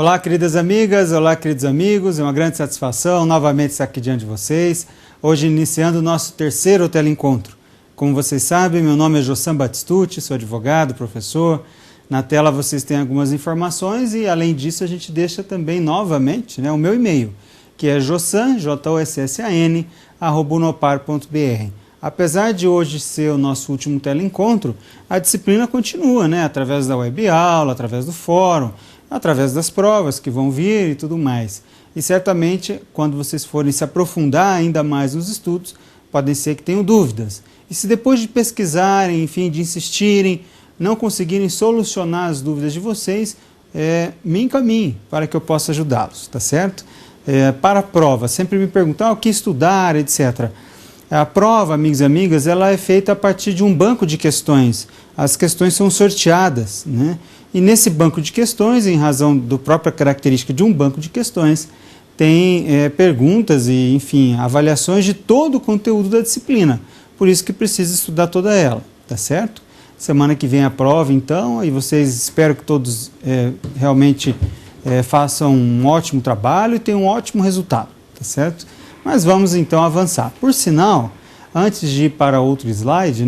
Olá, queridas amigas, olá, queridos amigos, é uma grande satisfação novamente estar aqui diante de vocês, hoje iniciando o nosso terceiro teleencontro. Como vocês sabem, meu nome é Jossam Batistucci, sou advogado, professor. Na tela vocês têm algumas informações e, além disso, a gente deixa também novamente o meu e-mail, que é jossam, J-O-S-S-A-N, @unopar.br. Apesar de hoje ser o nosso último teleencontro, a disciplina continua, através da web aula, através do fórum, através das provas que vão vir e tudo mais. E certamente, quando vocês forem se aprofundar ainda mais nos estudos, podem ser que tenham dúvidas. E se depois de pesquisarem, enfim, de insistirem, não conseguirem solucionar as dúvidas de vocês, me encaminhem para que eu possa ajudá-los, tá certo? Para a prova, sempre me perguntam o que estudar, etc. A prova, amigos e amigas, ela é feita a partir de um banco de questões. As questões são sorteadas, E nesse banco de questões, em razão da própria característica de um banco de questões, tem perguntas e, enfim, avaliações de todo o conteúdo da disciplina. Por isso que precisa estudar toda ela, tá certo? Semana que vem a prova, então, e vocês, espero que todos realmente façam um ótimo trabalho e tenham um ótimo resultado, tá certo? Mas vamos então avançar. Por sinal, antes de ir para outro slide,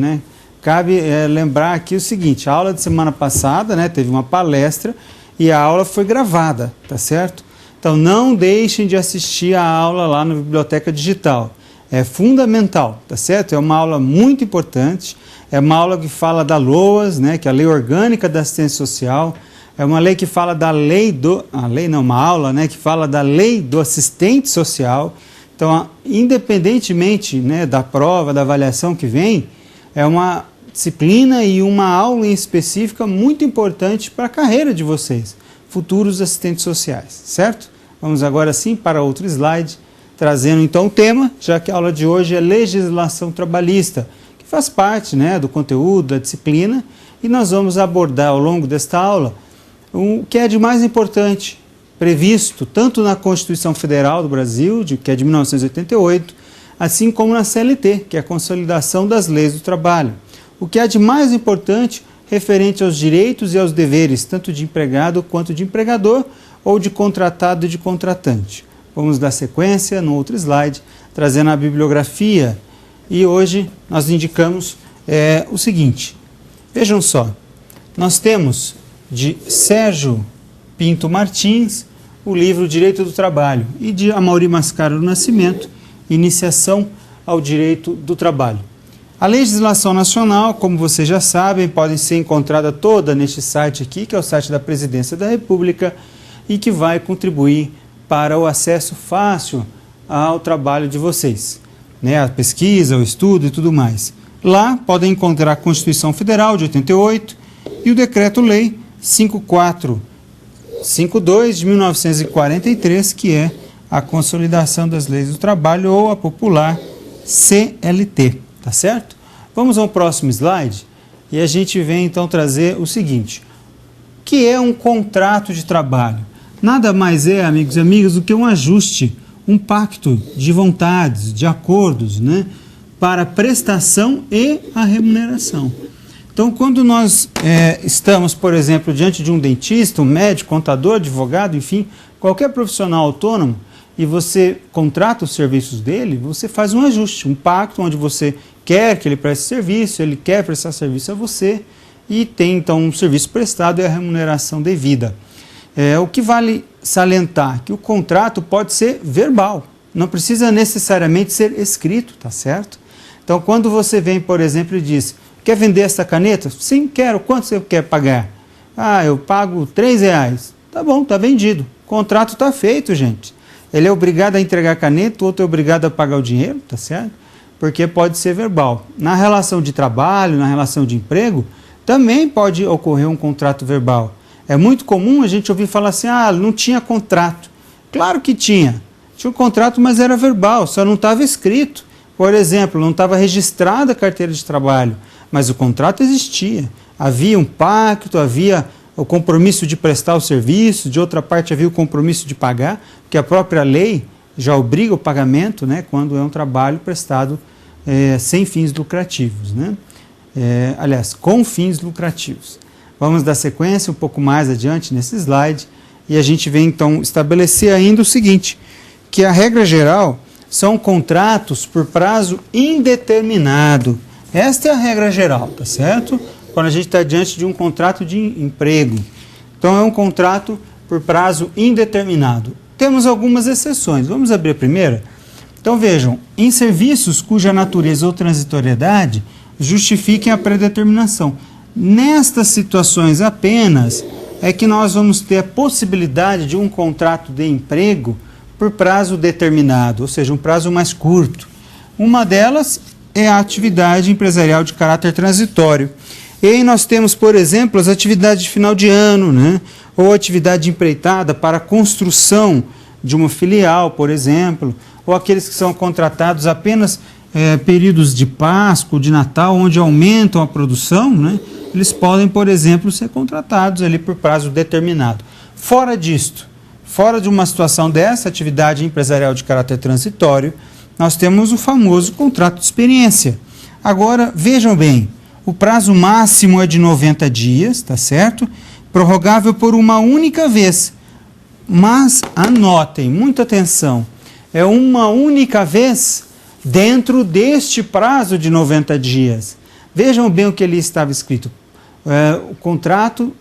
cabe lembrar aqui o seguinte: a aula de semana passada, teve uma palestra e a aula foi gravada, tá certo? Então não deixem de assistir a aula lá na Biblioteca Digital. É fundamental, tá certo? É uma aula muito importante, é uma aula que fala da LOAS, que é a Lei Orgânica da Assistência Social, é uma lei que fala da uma aula, que fala da Lei do Assistente Social. Então, independentemente da prova, da avaliação que vem, é uma disciplina e uma aula em específica muito importante para a carreira de vocês, futuros assistentes sociais, certo? Vamos agora sim para outro slide, trazendo então o tema, já que a aula de hoje é legislação trabalhista, que faz parte do conteúdo, da disciplina, e nós vamos abordar ao longo desta aula o que é de mais importante, previsto tanto na Constituição Federal do Brasil, que é de 1988, assim como na CLT, que é a Consolidação das Leis do Trabalho. O que há de mais importante referente aos direitos e aos deveres, tanto de empregado quanto de empregador, ou de contratado e de contratante. Vamos dar sequência no outro slide, trazendo a bibliografia. E hoje nós indicamos o seguinte. Vejam só, nós temos de Sérgio Pinto Martins o livro Direito do Trabalho e de Amaury Mascaro do Nascimento, Iniciação ao Direito do Trabalho. A legislação nacional, como vocês já sabem, pode ser encontrada toda neste site aqui, que é o site da Presidência da República, e que vai contribuir para o acesso fácil ao trabalho de vocês, a pesquisa, o estudo e tudo mais. Lá podem encontrar a Constituição Federal de 88 e o Decreto-Lei 5452 de 1943, que é a Consolidação das Leis do Trabalho, ou a popular CLT, tá certo? Vamos ao próximo slide e a gente vem então trazer o seguinte: o que é um contrato de trabalho? Nada mais é, amigos e amigas, do que um ajuste, um pacto de vontades, de acordos, para a prestação e a remuneração. Então, quando nós estamos, por exemplo, diante de um dentista, um médico, contador, advogado, enfim, qualquer profissional autônomo, e você contrata os serviços dele, você faz um ajuste, um pacto onde você quer que ele preste serviço, ele quer prestar serviço a você, e tem então um serviço prestado e a remuneração devida. O que vale salientar que o contrato pode ser verbal, não precisa necessariamente ser escrito, tá certo? Então, quando você vem, por exemplo, e diz: quer vender essa caneta? Sim, quero. Quanto você quer pagar? Eu pago R$3. Tá bom, tá vendido. O contrato tá feito, gente. Ele é obrigado a entregar a caneta, o outro é obrigado a pagar o dinheiro, tá certo? Porque pode ser verbal. Na relação de trabalho, na relação de emprego, também pode ocorrer um contrato verbal. É muito comum a gente ouvir falar assim: não tinha contrato. Claro que tinha. Tinha um contrato, mas era verbal, só não estava escrito. Por exemplo, não estava registrada a carteira de trabalho, mas o contrato existia. Havia um pacto, havia o compromisso de prestar o serviço, de outra parte havia o compromisso de pagar, porque a própria lei já obriga o pagamento, quando é um trabalho prestado sem fins lucrativos, aliás, com fins lucrativos. Vamos dar sequência um pouco mais adiante nesse slide. E a gente vem então estabelecer ainda o seguinte, que a regra geral são contratos por prazo indeterminado. Esta é a regra geral, tá certo? Quando a gente está diante de um contrato de emprego. Então é um contrato por prazo indeterminado. Temos algumas exceções. Vamos abrir a primeira? Então vejam, em serviços cuja natureza ou transitoriedade justifiquem a predeterminação. Nestas situações apenas é que nós vamos ter a possibilidade de um contrato de emprego por prazo determinado, ou seja, um prazo mais curto. Uma delas é a atividade empresarial de caráter transitório. E aí nós temos, por exemplo, as atividades de final de ano, né? Ou atividade empreitada para a construção de uma filial, por exemplo, ou aqueles que são contratados apenas períodos de Páscoa, de Natal, onde aumentam a produção, né? Eles podem, por exemplo, ser contratados ali por prazo determinado. Fora disto, fora de uma situação dessa, atividade empresarial de caráter transitório, nós temos o famoso contrato de experiência. Agora, vejam bem, o prazo máximo é de 90 dias, tá certo? Prorrogável por uma única vez. Mas, anotem, muita atenção, é uma única vez dentro deste prazo de 90 dias. Vejam bem o que ali estava escrito. O contrato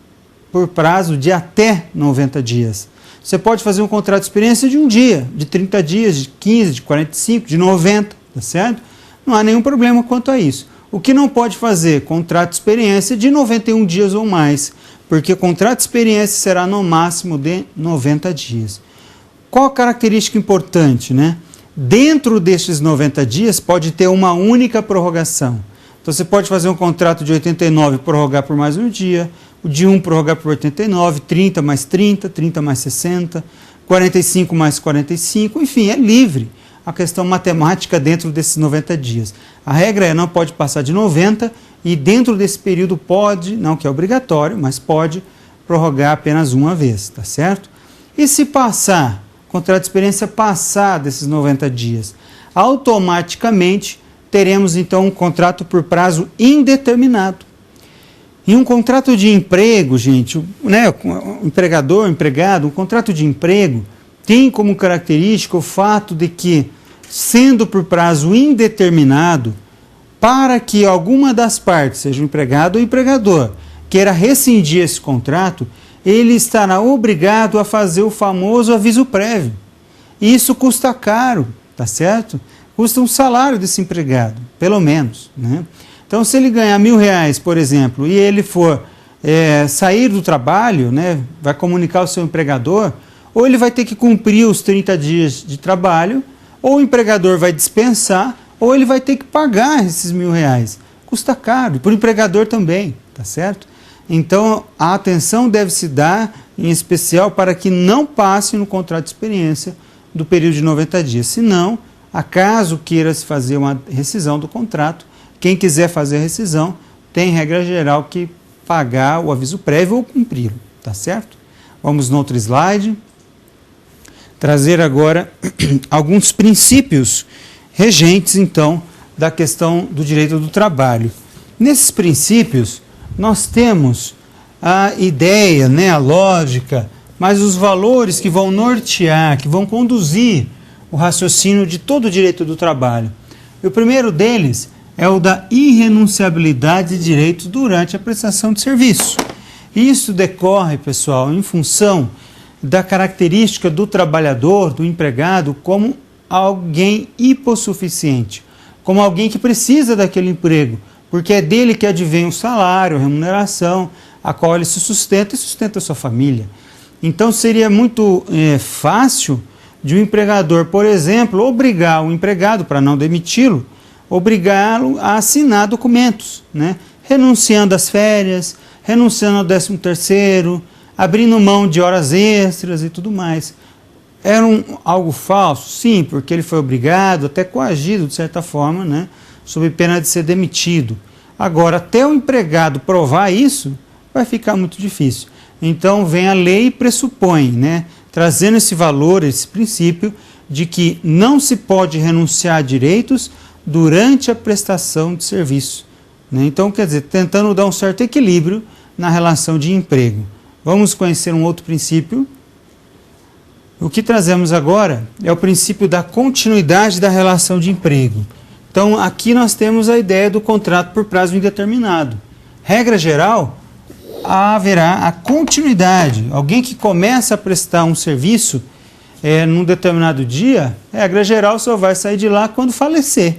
por prazo de até 90 dias. Você pode fazer um contrato de experiência de um dia, de 30 dias, de 15, de 45, de 90, tá certo? Não há nenhum problema quanto a isso. O que não pode fazer? Contrato de experiência de 91 dias ou mais, porque contrato de experiência será no máximo de 90 dias. Qual a característica importante, né? Dentro destes 90 dias pode ter uma única prorrogação. Então você pode fazer um contrato de 89 e prorrogar por mais um dia, o de 1 prorrogar por 89, 30 mais 30, 30 mais 60, 45 mais 45, enfim, é livre a questão matemática dentro desses 90 dias. A regra é não pode passar de 90 e dentro desse período pode, não que é obrigatório, mas pode prorrogar apenas uma vez, tá certo? E se passar, contrato de experiência passar desses 90 dias, automaticamente teremos então um contrato por prazo indeterminado. E um contrato de emprego, gente, né, o empregador, empregado, um contrato de emprego tem como característica o fato de que, sendo por prazo indeterminado, para que alguma das partes, seja o empregado ou o empregador, queira rescindir esse contrato, ele estará obrigado a fazer o famoso aviso prévio. E isso custa caro, tá certo? Custa um salário desse empregado, pelo menos, né? Então, se ele ganhar R$1.000, por exemplo, e ele for sair do trabalho, né, vai comunicar ao seu empregador, ou ele vai ter que cumprir os 30 dias de trabalho, ou o empregador vai dispensar, ou ele vai ter que pagar esses R$1.000. Custa caro, e para o empregador também, tá certo? Então, a atenção deve se dar, em especial, para que não passe no contrato de experiência do período de 90 dias. Senão, acaso queira se fazer uma rescisão do contrato, quem quiser fazer a rescisão tem, regra geral, que pagar o aviso prévio ou cumpri-lo, tá certo? Vamos no outro slide. Trazer agora alguns princípios regentes, então, da questão do direito do trabalho. Nesses princípios, nós temos a ideia, né, a lógica, mas os valores que vão nortear, que vão conduzir o raciocínio de todo o direito do trabalho. E o primeiro deles é o da irrenunciabilidade de direitos durante a prestação de serviço. Isso decorre, pessoal, em função da característica do trabalhador, do empregado, como alguém hipossuficiente, como alguém que precisa daquele emprego, porque é dele que advém o salário, a remuneração, a qual ele se sustenta e sustenta a sua família. Então seria muito fácil de um empregador, por exemplo, obrigar o empregado, para não demiti-lo, obrigá-lo a assinar documentos, né? Renunciando às férias, renunciando ao 13º, abrindo mão de horas extras e tudo mais. Era algo falso? Sim, porque ele foi obrigado, até coagido de certa forma, né? Sob pena de ser demitido. Agora, até o empregado provar isso, vai ficar muito difícil. Então, vem a lei e pressupõe, né? Trazendo esse valor, esse princípio de que não se pode renunciar a direitos durante a prestação de serviço, né? Então, quer dizer, tentando dar um certo equilíbrio na relação de emprego. Vamos conhecer um outro princípio. O que trazemos agora é o princípio da continuidade da relação de emprego. Então, aqui nós temos a ideia do contrato por prazo indeterminado. Regra geral, haverá a continuidade. Alguém que começa a prestar um serviço num determinado dia, regra geral, só vai sair de lá quando falecer,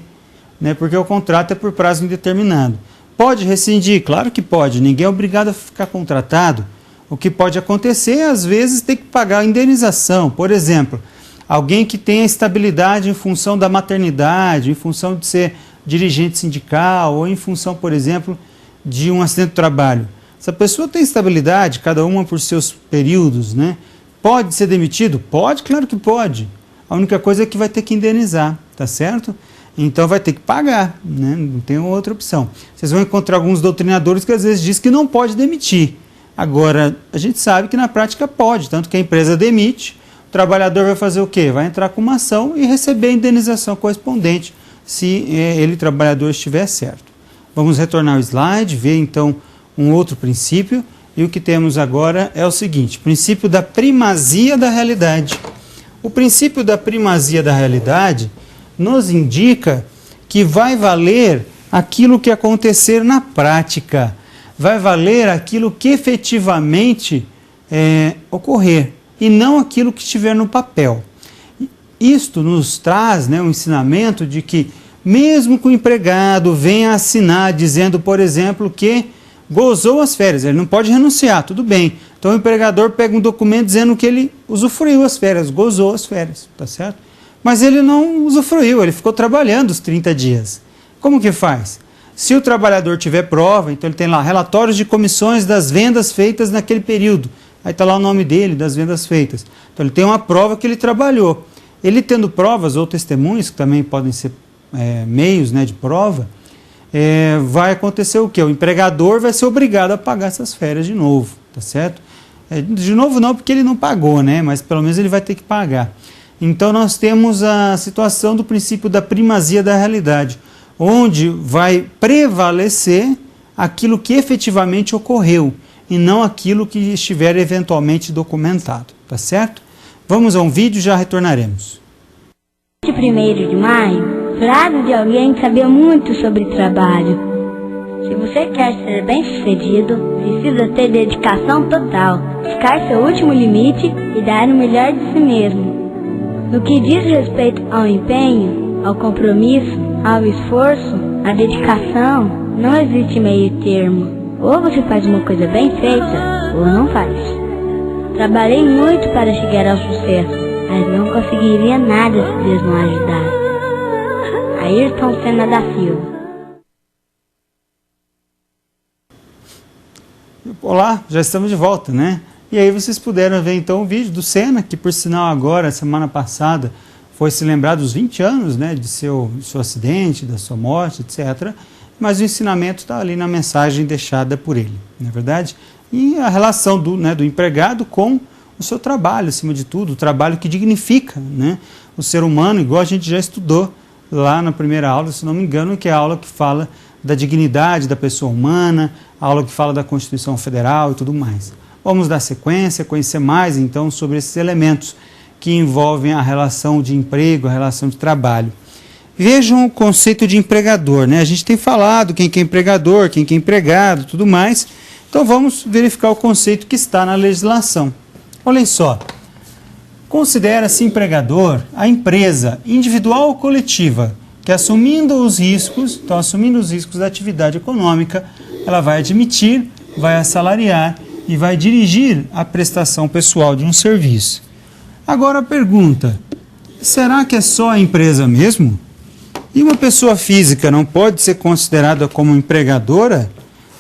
né? Porque o contrato é por prazo indeterminado. Pode rescindir? Claro que pode. Ninguém é obrigado a ficar contratado. O que pode acontecer, às vezes, ter que pagar a indenização. Por exemplo, alguém que tenha estabilidade em função da maternidade, em função de ser dirigente sindical, ou em função, por exemplo, de um acidente de trabalho. Essa pessoa tem estabilidade, cada uma por seus períodos, né? Pode ser demitido? Pode, claro que pode. A única coisa é que vai ter que indenizar, tá certo? Então vai ter que pagar, né? Não tem outra opção. Vocês vão encontrar alguns doutrinadores que às vezes dizem que não pode demitir. Agora, a gente sabe que na prática pode, tanto que a empresa demite, o trabalhador vai fazer o quê? Vai entrar com uma ação e receber a indenização correspondente, se ele, trabalhador, estiver certo. Vamos retornar ao slide, ver então um outro princípio, e o que temos agora é o seguinte: princípio da primazia da realidade. O princípio da primazia da realidade nos indica que vai valer aquilo que acontecer na prática, vai valer aquilo que efetivamente ocorrer, e não aquilo que estiver no papel. Isto nos traz, né, um ensinamento de que, mesmo que o empregado venha assinar dizendo, por exemplo, que gozou as férias, ele não pode renunciar, tudo bem. Então o empregador pega um documento dizendo que ele usufruiu as férias, gozou as férias, tá certo? Mas ele não usufruiu, ele ficou trabalhando os 30 dias. Como que faz? Se o trabalhador tiver prova, então ele tem lá relatórios de comissões das vendas feitas naquele período. Aí está lá o nome dele, das vendas feitas. Então ele tem uma prova que ele trabalhou. Ele tendo provas ou testemunhos, que também podem ser meios, né, de prova, vai acontecer o quê? O empregador vai ser obrigado a pagar essas férias de novo, tá certo? De novo não, porque ele não pagou, né? Mas pelo menos ele vai ter que pagar. Então nós temos a situação do princípio da primazia da realidade, onde vai prevalecer aquilo que efetivamente ocorreu e não aquilo que estiver eventualmente documentado, tá certo? Vamos a um vídeo e já retornaremos. De 1º de maio, frase de alguém que sabia muito sobre trabalho. Se você quer ser bem-sucedido, precisa ter dedicação total, buscar seu último limite e dar o melhor de si mesmo. No que diz respeito ao empenho, ao compromisso, ao esforço, à dedicação, não existe meio termo. Ou você faz uma coisa bem feita, ou não faz. Trabalhei muito para chegar ao sucesso, mas não conseguiria nada se Deus não ajudasse. Ayrton Senna da Silva. Olá, já estamos de volta, né? E aí vocês puderam ver então o vídeo do Senna, que por sinal agora, semana passada, foi se lembrar dos 20 anos, né, de seu acidente, da sua morte, etc. Mas o ensinamento está ali na mensagem deixada por ele, não é verdade? E a relação do empregado com o seu trabalho, acima de tudo, o trabalho que dignifica, né, o ser humano, igual a gente já estudou lá na primeira aula, se não me engano, que é a aula que fala da dignidade da pessoa humana, a aula que fala da Constituição Federal e tudo mais. Vamos dar sequência, conhecer mais então sobre esses elementos que envolvem a relação de emprego, a relação de trabalho. Vejam o conceito de empregador, né? A gente tem falado quem que é empregador, quem que é empregado, tudo mais. Então vamos verificar o conceito que está na legislação. Olhem só. Considera-se empregador a empresa individual ou coletiva que, assumindo os riscos, então assumindo os riscos da atividade econômica, ela vai admitir, vai assalariar e vai dirigir a prestação pessoal de um serviço. Agora a pergunta, será que é só a empresa mesmo? E uma pessoa física não pode ser considerada como empregadora?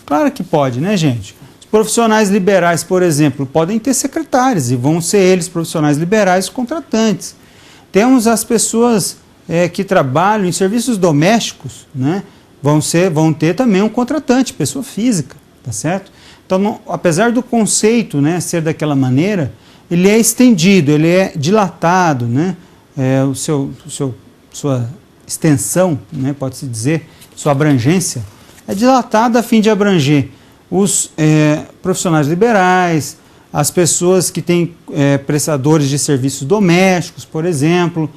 Claro que pode, né, gente? Os profissionais liberais, por exemplo, podem ter secretários e vão ser eles, profissionais liberais, contratantes. Temos as pessoas que trabalham em serviços domésticos, né? Vão ter também um contratante, pessoa física, tá certo? Então, não, apesar do conceito, né, ser daquela maneira, ele é estendido, ele é dilatado, né? Sua extensão, né, pode-se dizer, sua abrangência, é dilatada a fim de abranger os profissionais liberais, as pessoas que têm prestadores de serviços domésticos, por exemplo.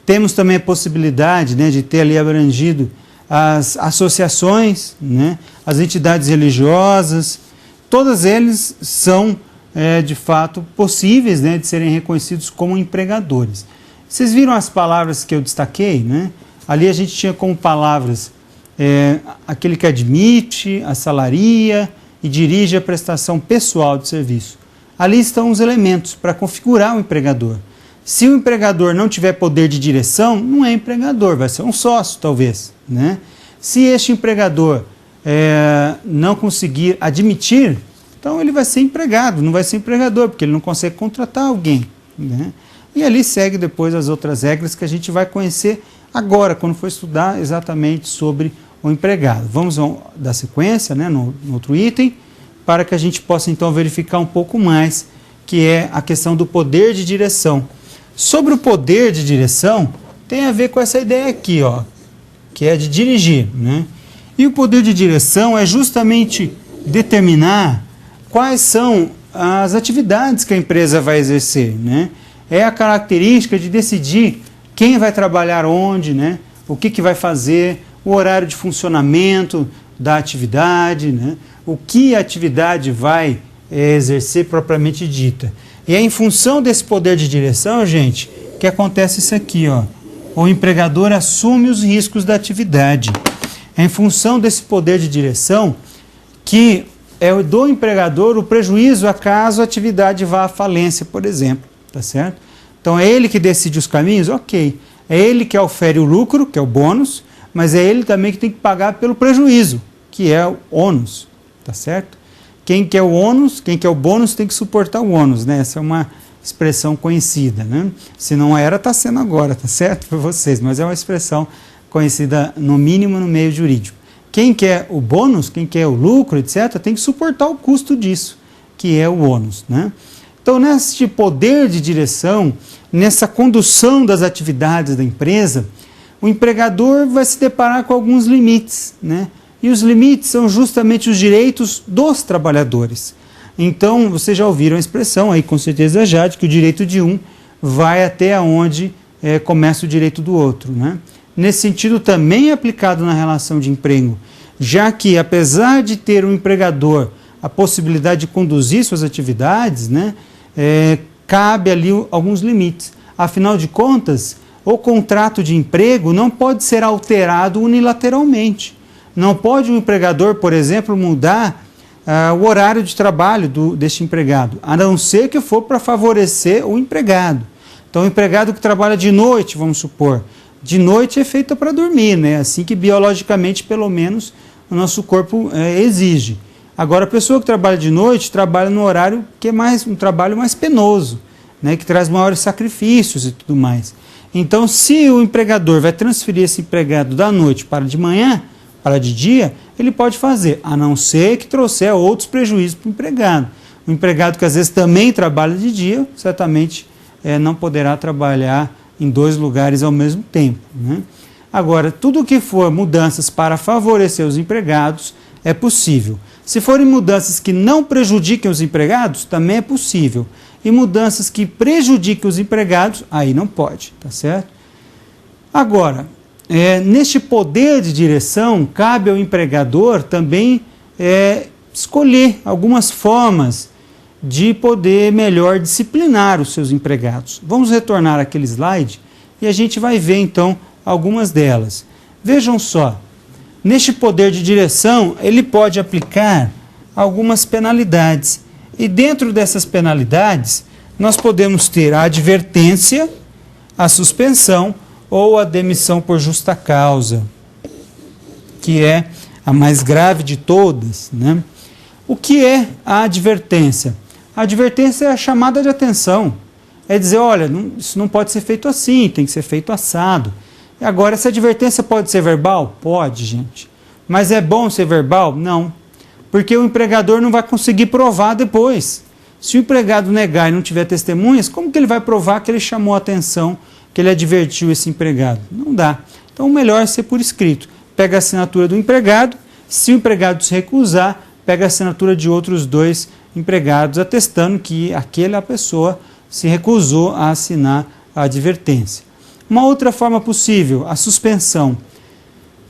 Temos também a possibilidade, né, de ter ali abrangido as associações, né, as entidades religiosas. Todas eles são, de fato, possíveis, né, de serem reconhecidos como empregadores. Vocês viram as palavras que eu destaquei, né? Ali a gente tinha como palavras aquele que admite, assalaria e dirige a prestação pessoal de serviço. Ali estão os elementos para configurar o empregador. Se o empregador não tiver poder de direção, não é empregador, vai ser um sócio, talvez, né? Se este empregador não conseguir admitir, então ele vai ser empregado, não vai ser empregador, porque ele não consegue contratar alguém, né? E ali segue depois as outras regras que a gente vai conhecer agora, quando for estudar exatamente sobre o empregado. Vamos dar sequência, né, no outro item, para que a gente possa então verificar um pouco mais, que é a questão do poder de direção. Sobre o poder de direção, tem a ver com essa ideia aqui, ó, que é de dirigir, né? E o poder de direção é justamente determinar quais são as atividades que a empresa vai exercer, né? É a característica de decidir quem vai trabalhar onde, né? O que vai fazer, o horário de funcionamento da atividade, né? O que a atividade vai exercer propriamente dita. E é em função desse poder de direção, gente, que acontece isso aqui, ó. O empregador assume os riscos da atividade. É em função desse poder de direção que é do empregador o prejuízo acaso a atividade vá à falência, por exemplo, tá certo? Então é ele que decide os caminhos, ok. É ele que ofere o lucro, que é o bônus, mas é ele também que tem que pagar pelo prejuízo, que é o ônus, tá certo? Quem quer o ônus, quem quer o bônus tem que suportar o ônus, né? Essa é uma expressão conhecida, né? Se não era, está sendo agora, tá certo? Para vocês, mas é uma expressão conhecida no mínimo no meio jurídico. Quem quer o bônus, quem quer o lucro, etc., tem que suportar o custo disso, que é o ônus, né? Então, nesse poder de direção, nessa condução das atividades da empresa, o empregador vai se deparar com alguns limites, né? E os limites são justamente os direitos dos trabalhadores. Então, vocês já ouviram a expressão aí, com certeza já, de que o direito de um vai até onde começa o direito do outro, né? Nesse sentido, também é aplicado na relação de emprego, já que, apesar de ter o empregador a possibilidade de conduzir suas atividades, né, cabe ali alguns limites. Afinal de contas, o contrato de emprego não pode ser alterado unilateralmente. Não pode o empregador, por exemplo, mudar o horário de trabalho deste empregado, a não ser que for para favorecer o empregado. Então, o empregado que trabalha de noite, vamos supor, de noite é feita para dormir, né? Assim que biologicamente, pelo menos, o nosso corpo exige. Agora, a pessoa que trabalha de noite trabalha no horário que é um trabalho mais penoso, né? Que traz maiores sacrifícios e tudo mais. Então, se o empregador vai transferir esse empregado da noite para de manhã, para de dia, ele pode fazer, a não ser que trouxer outros prejuízos para o empregado. O empregado que às vezes também trabalha de dia, certamente não poderá trabalhar em 2 lugares ao mesmo tempo, né? Agora, tudo que for mudanças para favorecer os empregados é possível. Se forem mudanças que não prejudiquem os empregados, também é possível. E mudanças que prejudiquem os empregados, aí não pode, tá certo? Agora, neste poder de direção, cabe ao empregador também escolher algumas formas de poder melhor disciplinar os seus empregados. Vamos retornar àquele slide e a gente vai ver então algumas delas. Vejam só, neste poder de direção, ele pode aplicar algumas penalidades. E dentro dessas penalidades, nós podemos ter a advertência, a suspensão ou a demissão por justa causa, que é a mais grave de todas, né? O que é a advertência? A advertência é a chamada de atenção. É dizer, olha, isso não pode ser feito assim, tem que ser feito assado. E agora, essa advertência pode ser verbal? Pode, gente. Mas é bom ser verbal? Não. Porque o empregador não vai conseguir provar depois. Se o empregado negar e não tiver testemunhas, como que ele vai provar que ele chamou a atenção, que ele advertiu esse empregado? Não dá. Então, o melhor é ser por escrito. Pega a assinatura do empregado, se o empregado se recusar, pega a assinatura de outros 2 empregados atestando que aquela pessoa se recusou a assinar a advertência. Uma outra forma possível, a suspensão.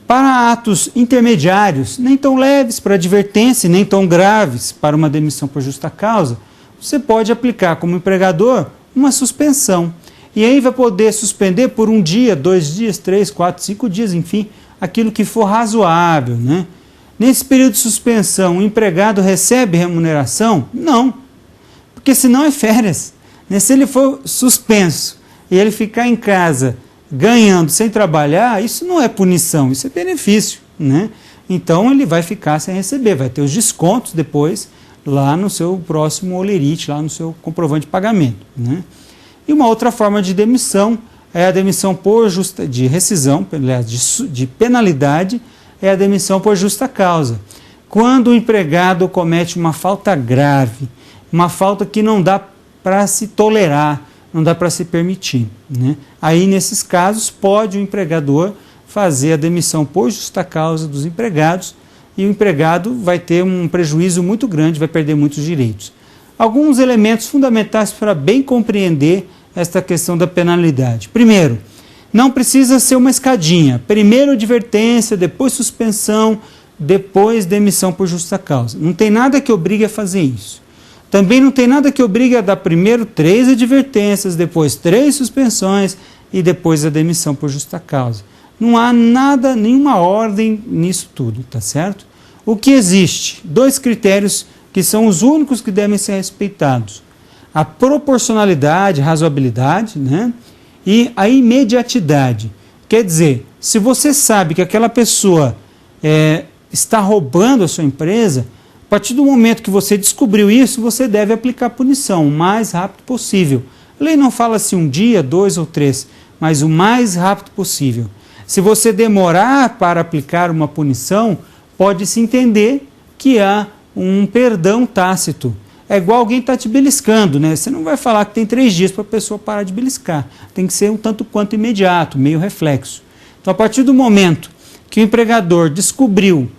Para atos intermediários, nem tão leves para advertência, nem tão graves para uma demissão por justa causa, você pode aplicar como empregador uma suspensão. E aí vai poder suspender por 1 dia, 2 dias, 3, 4, 5 dias, enfim, aquilo que for razoável, né? Nesse período de suspensão, o empregado recebe remuneração? Não, porque senão é férias. Se ele for suspenso e ele ficar em casa ganhando sem trabalhar, isso não é punição, isso é benefício, né? Então ele vai ficar sem receber, vai ter os descontos depois lá no seu próximo holerite, lá no seu comprovante de pagamento, né? E uma outra forma de demissão é a demissão por de rescisão, aliás, de penalidade, é a demissão por justa causa. Quando o empregado comete uma falta grave, uma falta que não dá para se tolerar, não dá para se permitir, né? Aí, nesses casos, pode o empregador fazer a demissão por justa causa dos empregados e o empregado vai ter um prejuízo muito grande, vai perder muitos direitos. Alguns elementos fundamentais para bem compreender esta questão da penalidade. Primeiro, não precisa ser uma escadinha. Primeiro advertência, depois suspensão, depois demissão por justa causa. Não tem nada que obrigue a fazer isso. Também não tem nada que obrigue a dar primeiro 3 advertências, depois 3 suspensões e depois a demissão por justa causa. Não há nada, nenhuma ordem nisso tudo, tá certo? O que existe? 2 critérios que são os únicos que devem ser respeitados. A proporcionalidade, razoabilidade, né? E a imediatidade. Quer dizer, se você sabe que aquela pessoa está roubando a sua empresa, a partir do momento que você descobriu isso, você deve aplicar a punição o mais rápido possível. A lei não fala se 1 dia, 2 ou 3, mas o mais rápido possível. Se você demorar para aplicar uma punição, pode-se entender que há um perdão tácito. É igual alguém está te beliscando, né? Você não vai falar que tem 3 dias para a pessoa parar de beliscar. Tem que ser um tanto quanto imediato, meio reflexo. Então, a partir do momento que o empregador descobriu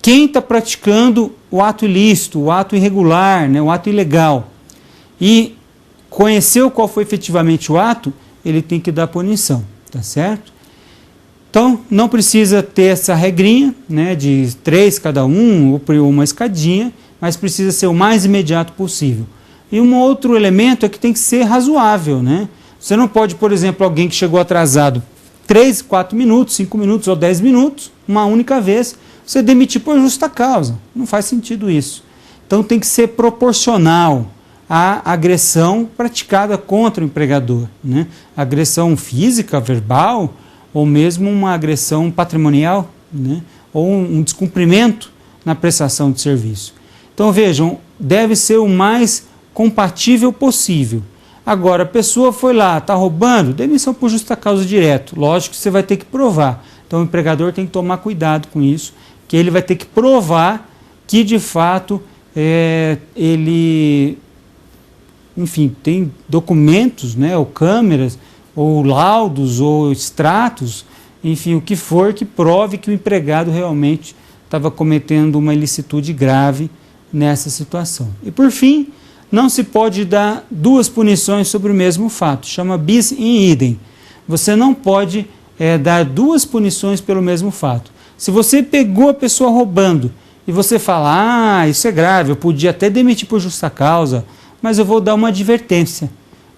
quem está praticando o ato ilícito, o ato irregular, né, o ato ilegal, e conheceu qual foi efetivamente o ato, ele tem que dar punição, tá certo? Então, não precisa ter essa regrinha, né, de 3 cada um, ou uma escadinha, mas precisa ser o mais imediato possível. E um outro elemento é que tem que ser razoável, né? Você não pode, por exemplo, alguém que chegou atrasado 3, 4 minutos, 5 minutos ou 10 minutos, uma única vez, você demitir por justa causa. Não faz sentido isso. Então tem que ser proporcional à agressão praticada contra o empregador, né? Agressão física, verbal, ou mesmo uma agressão patrimonial, né? Ou um descumprimento na prestação de serviço. Então vejam, deve ser o mais compatível possível. Agora, a pessoa foi lá, está roubando, demissão por justa causa direto. Lógico que você vai ter que provar. Então o empregador tem que tomar cuidado com isso, que ele vai ter que provar que de fato ele, enfim, tem documentos, né, ou câmeras, ou laudos, ou extratos, enfim, o que for que prove que o empregado realmente estava cometendo uma ilicitude grave nessa situação. E por fim, não se pode dar 2 punições sobre o mesmo fato, chama bis in idem. Você não pode dar 2 punições pelo mesmo fato. Se você pegou a pessoa roubando e você fala, isso é grave, eu podia até demitir por justa causa, mas eu vou dar uma advertência.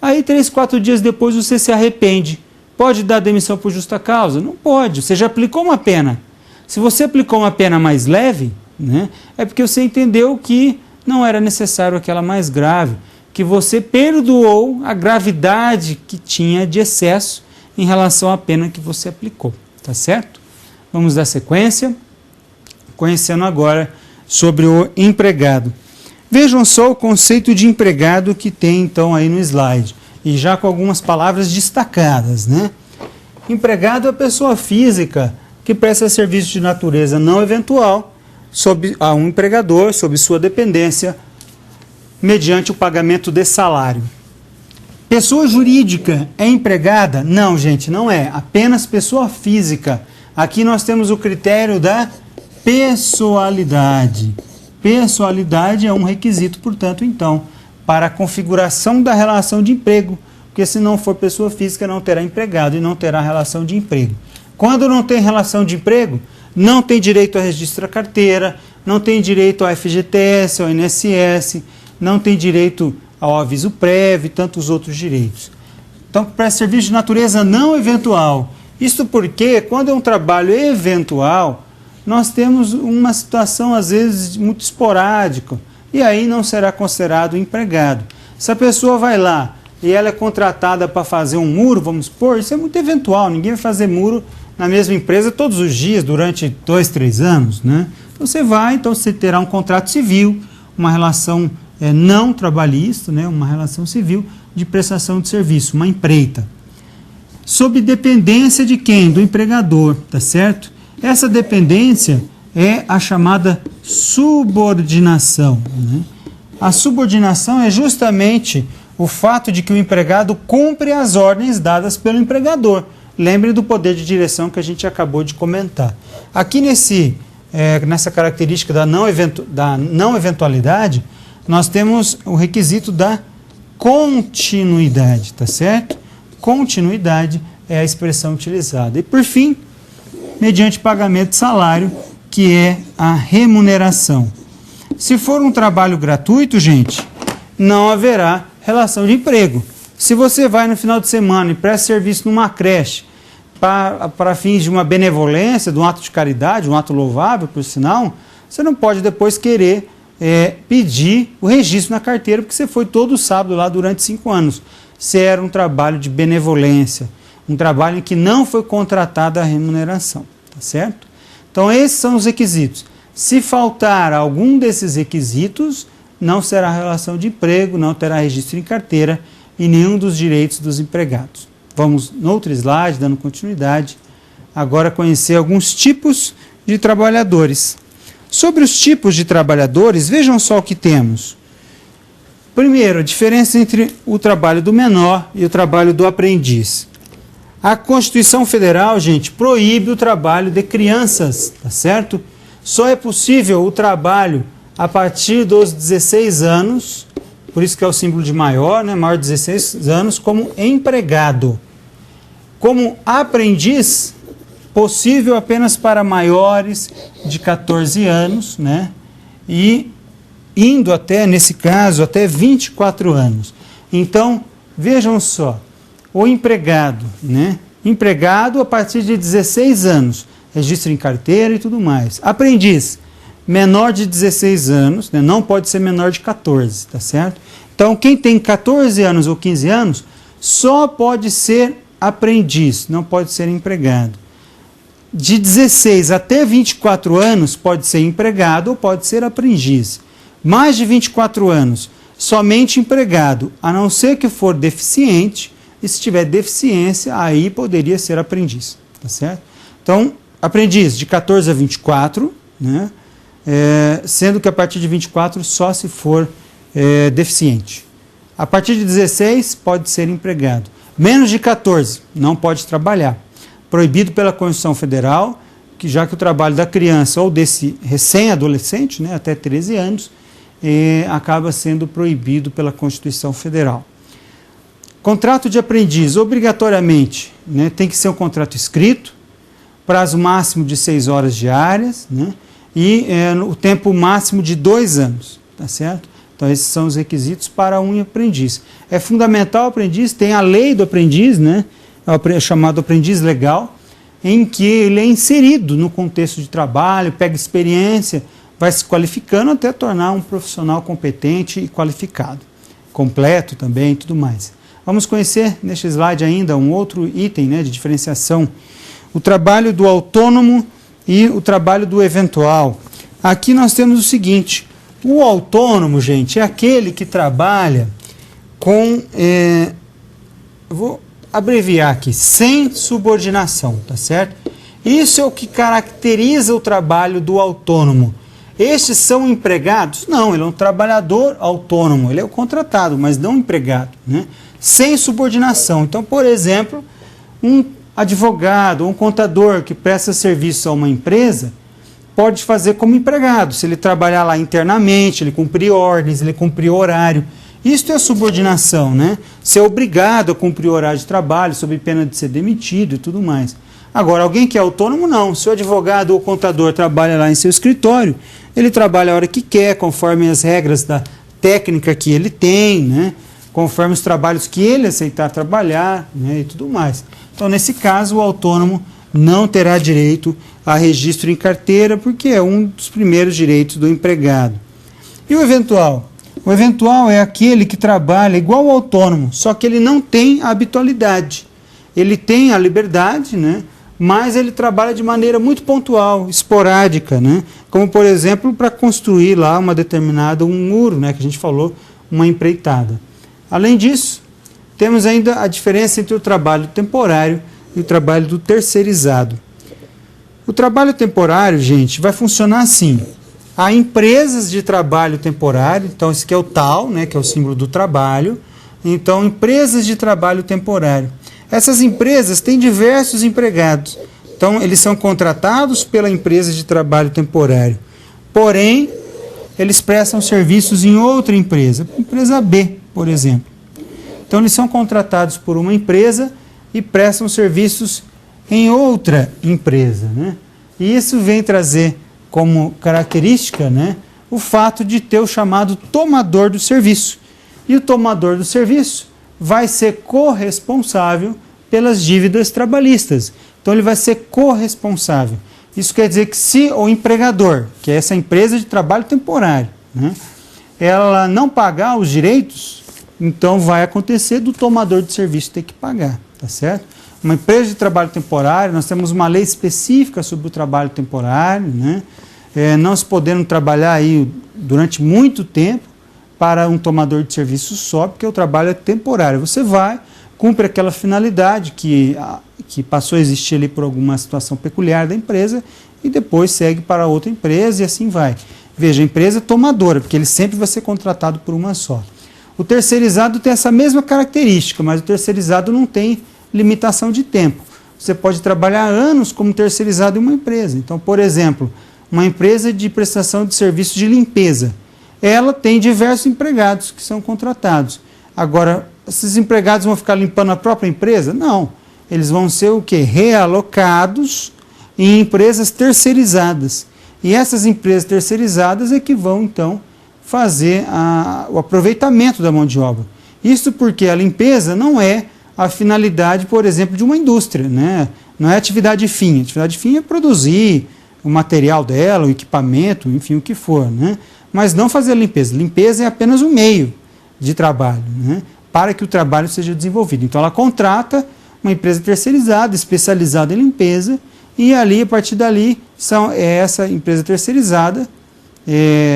Aí 3, 4 dias depois você se arrepende. Pode dar demissão por justa causa? Não pode, você já aplicou uma pena. Se você aplicou uma pena mais leve, né, é porque você entendeu que não era necessário aquela mais grave, que você perdoou a gravidade que tinha de excesso em relação à pena que você aplicou, tá certo? Vamos dar sequência, conhecendo agora sobre o empregado. Vejam só o conceito de empregado que tem então aí no slide, e já com algumas palavras destacadas, né? Empregado é a pessoa física que presta serviço de natureza não eventual a um empregador, sob sua dependência, mediante o pagamento de salário. Pessoa jurídica é empregada? Não, gente, não é. Apenas pessoa física. Aqui nós temos o critério da pessoalidade. pessoalidade é um requisito, portanto, então, para a configuração da relação de emprego, porque se não for pessoa física, não terá empregado e não terá relação de emprego. Quando não tem relação de emprego, não tem direito a registro da carteira, não tem direito ao FGTS, ao INSS, não tem direito ao aviso prévio e tantos outros direitos. Então, presta serviço de natureza não eventual. Isso porque, quando é um trabalho eventual, nós temos uma situação, às vezes, muito esporádica, e aí não será considerado empregado. Se a pessoa vai lá e ela é contratada para fazer um muro, vamos supor, isso é muito eventual, ninguém vai fazer muro na mesma empresa todos os dias, durante 2, 3 anos, né? Então você vai, então você terá um contrato civil, uma relação não trabalhista, né? Uma relação civil de prestação de serviço, uma empreita. Sob dependência de quem? Do empregador, tá certo? Essa dependência é a chamada subordinação, né? A subordinação é justamente o fato de que o empregado cumpre as ordens dadas pelo empregador. Lembre do poder de direção que a gente acabou de comentar. Aqui nessa característica da não eventualidade, nós temos o requisito da continuidade, tá certo? Continuidade é a expressão utilizada. E por fim, mediante pagamento de salário, que é a remuneração. Se for um trabalho gratuito, gente, não haverá relação de emprego. Se você vai no final de semana e presta serviço numa creche para fins de uma benevolência, de um ato de caridade, um ato louvável, por sinal, você não pode depois querer pedir o registro na carteira, porque você foi todo sábado lá durante 5 anos. Se era um trabalho de benevolência, um trabalho em que não foi contratada a remuneração, tá certo? Então esses são os requisitos. Se faltar algum desses requisitos, não será relação de emprego, não terá registro em carteira e nenhum dos direitos dos empregados. Vamos no outro slide, dando continuidade, agora conhecer alguns tipos de trabalhadores. Sobre os tipos de trabalhadores, vejam só o que temos. Primeiro, a diferença entre o trabalho do menor e o trabalho do aprendiz. A Constituição Federal, gente, proíbe o trabalho de crianças, tá certo? Só é possível o trabalho a partir dos 16 anos, por isso que é o símbolo de maior, né? Maior de 16 anos, como empregado. Como aprendiz, possível apenas para maiores de 14 anos, né? E indo até, nesse caso, até 24 anos. Então, vejam só, o empregado, né? Empregado a partir de 16 anos, registro em carteira e tudo mais. Aprendiz, menor de 16 anos, né? Não pode ser menor de 14, tá certo? Então, quem tem 14 anos ou 15 anos, só pode ser aprendiz, não pode ser empregado. De 16 até 24 anos, pode ser empregado ou pode ser aprendiz. Mais de 24 anos, somente empregado, a não ser que for deficiente, e se tiver deficiência, aí poderia ser aprendiz, tá certo? Então, aprendiz de 14 a 24, né? Sendo que a partir de 24 só se for deficiente. A partir de 16 pode ser empregado. Menos de 14 não pode trabalhar. Proibido pela Constituição Federal, já que o trabalho da criança ou desse recém-adolescente, né, até 13 anos, acaba sendo proibido pela Constituição Federal. Contrato de aprendiz, obrigatoriamente, né, tem que ser um contrato escrito, prazo máximo de 6 horas diárias, né, e o tempo máximo de 2 anos, tá certo? Então esses são os requisitos para um aprendiz. É fundamental o aprendiz, tem a lei do aprendiz, né, chamado aprendiz legal, em que ele é inserido no contexto de trabalho, pega experiência, vai se qualificando até tornar um profissional competente e qualificado, completo também e tudo mais. Vamos conhecer neste slide ainda um outro item, né, de diferenciação, o trabalho do autônomo e o trabalho do eventual. Aqui nós temos o seguinte, o autônomo, gente, é aquele que trabalha com, vou abreviar aqui, sem subordinação, tá certo? Isso é o que caracteriza o trabalho do autônomo. Estes são empregados? Não, ele é um trabalhador autônomo, ele é o contratado, mas não empregado, né? Sem subordinação. Então, por exemplo, um advogado ou um contador que presta serviço a uma empresa pode fazer como empregado. Se ele trabalhar lá internamente, ele cumprir ordens, ele cumprir horário. Isso é subordinação, né? Ser obrigado a cumprir horário de trabalho, sob pena de ser demitido e tudo mais. Agora, alguém que é autônomo, não. Se o advogado ou contador trabalha lá em seu escritório, ele trabalha a hora que quer, conforme as regras da técnica que ele tem, né? Conforme os trabalhos que ele aceitar trabalhar, né? E tudo mais. Então, nesse caso, o autônomo não terá direito a registro em carteira, porque é um dos primeiros direitos do empregado. E o eventual? O eventual é aquele que trabalha igual ao autônomo, só que ele não tem a habitualidade. Ele tem a liberdade, né? Mas ele trabalha de maneira muito pontual, esporádica, né? Como, por exemplo, para construir lá um muro, né? Que a gente falou, uma empreitada. Além disso, temos ainda a diferença entre o trabalho temporário e o trabalho do terceirizado. O trabalho temporário, gente, vai funcionar assim. Há empresas de trabalho temporário, então esse aqui é o TAL, né, que é o símbolo do trabalho. Então, empresas de trabalho temporário. Essas empresas têm diversos empregados. Então, eles são contratados pela empresa de trabalho temporário. Porém, eles prestam serviços em outra empresa B, por exemplo. Então, eles são contratados por uma empresa e prestam serviços em outra empresa, né? E isso vem trazer como característica, né, o fato de ter o chamado tomador do serviço. E o tomador do serviço vai ser corresponsável pelas dívidas trabalhistas. Então ele vai ser corresponsável. Isso quer dizer que se o empregador, que é essa empresa de trabalho temporário, né, ela não pagar os direitos, então vai acontecer do tomador de serviço ter que pagar, tá certo? Uma empresa de trabalho temporário, nós temos uma lei específica sobre o trabalho temporário, né? Não se podendo trabalhar aí durante muito tempo para um tomador de serviço só, porque o trabalho é temporário. Você vai, cumpre aquela finalidade que passou a existir ali por alguma situação peculiar da empresa e depois segue para outra empresa e assim vai. Veja, a empresa tomadora, porque ele sempre vai ser contratado por uma só. O terceirizado tem essa mesma característica, mas o terceirizado não tem limitação de tempo. Você pode trabalhar anos como terceirizado em uma empresa. Então, por exemplo, uma empresa de prestação de serviços de limpeza, ela tem diversos empregados que são contratados. Agora, esses empregados vão ficar limpando a própria empresa? Não. Eles vão ser o quê? Realocados em empresas terceirizadas. E essas empresas terceirizadas é que vão, então, fazer o aproveitamento da mão de obra. Isso porque a limpeza não é a finalidade, por exemplo, de uma indústria, né? Não é atividade fim. A atividade fim é produzir o material dela, o equipamento, enfim, o que for, né? Mas não fazer a limpeza. Limpeza é apenas um meio de trabalho, né, para que o trabalho seja desenvolvido. Então, ela contrata uma empresa terceirizada, especializada em limpeza, e ali, a partir dali, essa empresa terceirizada,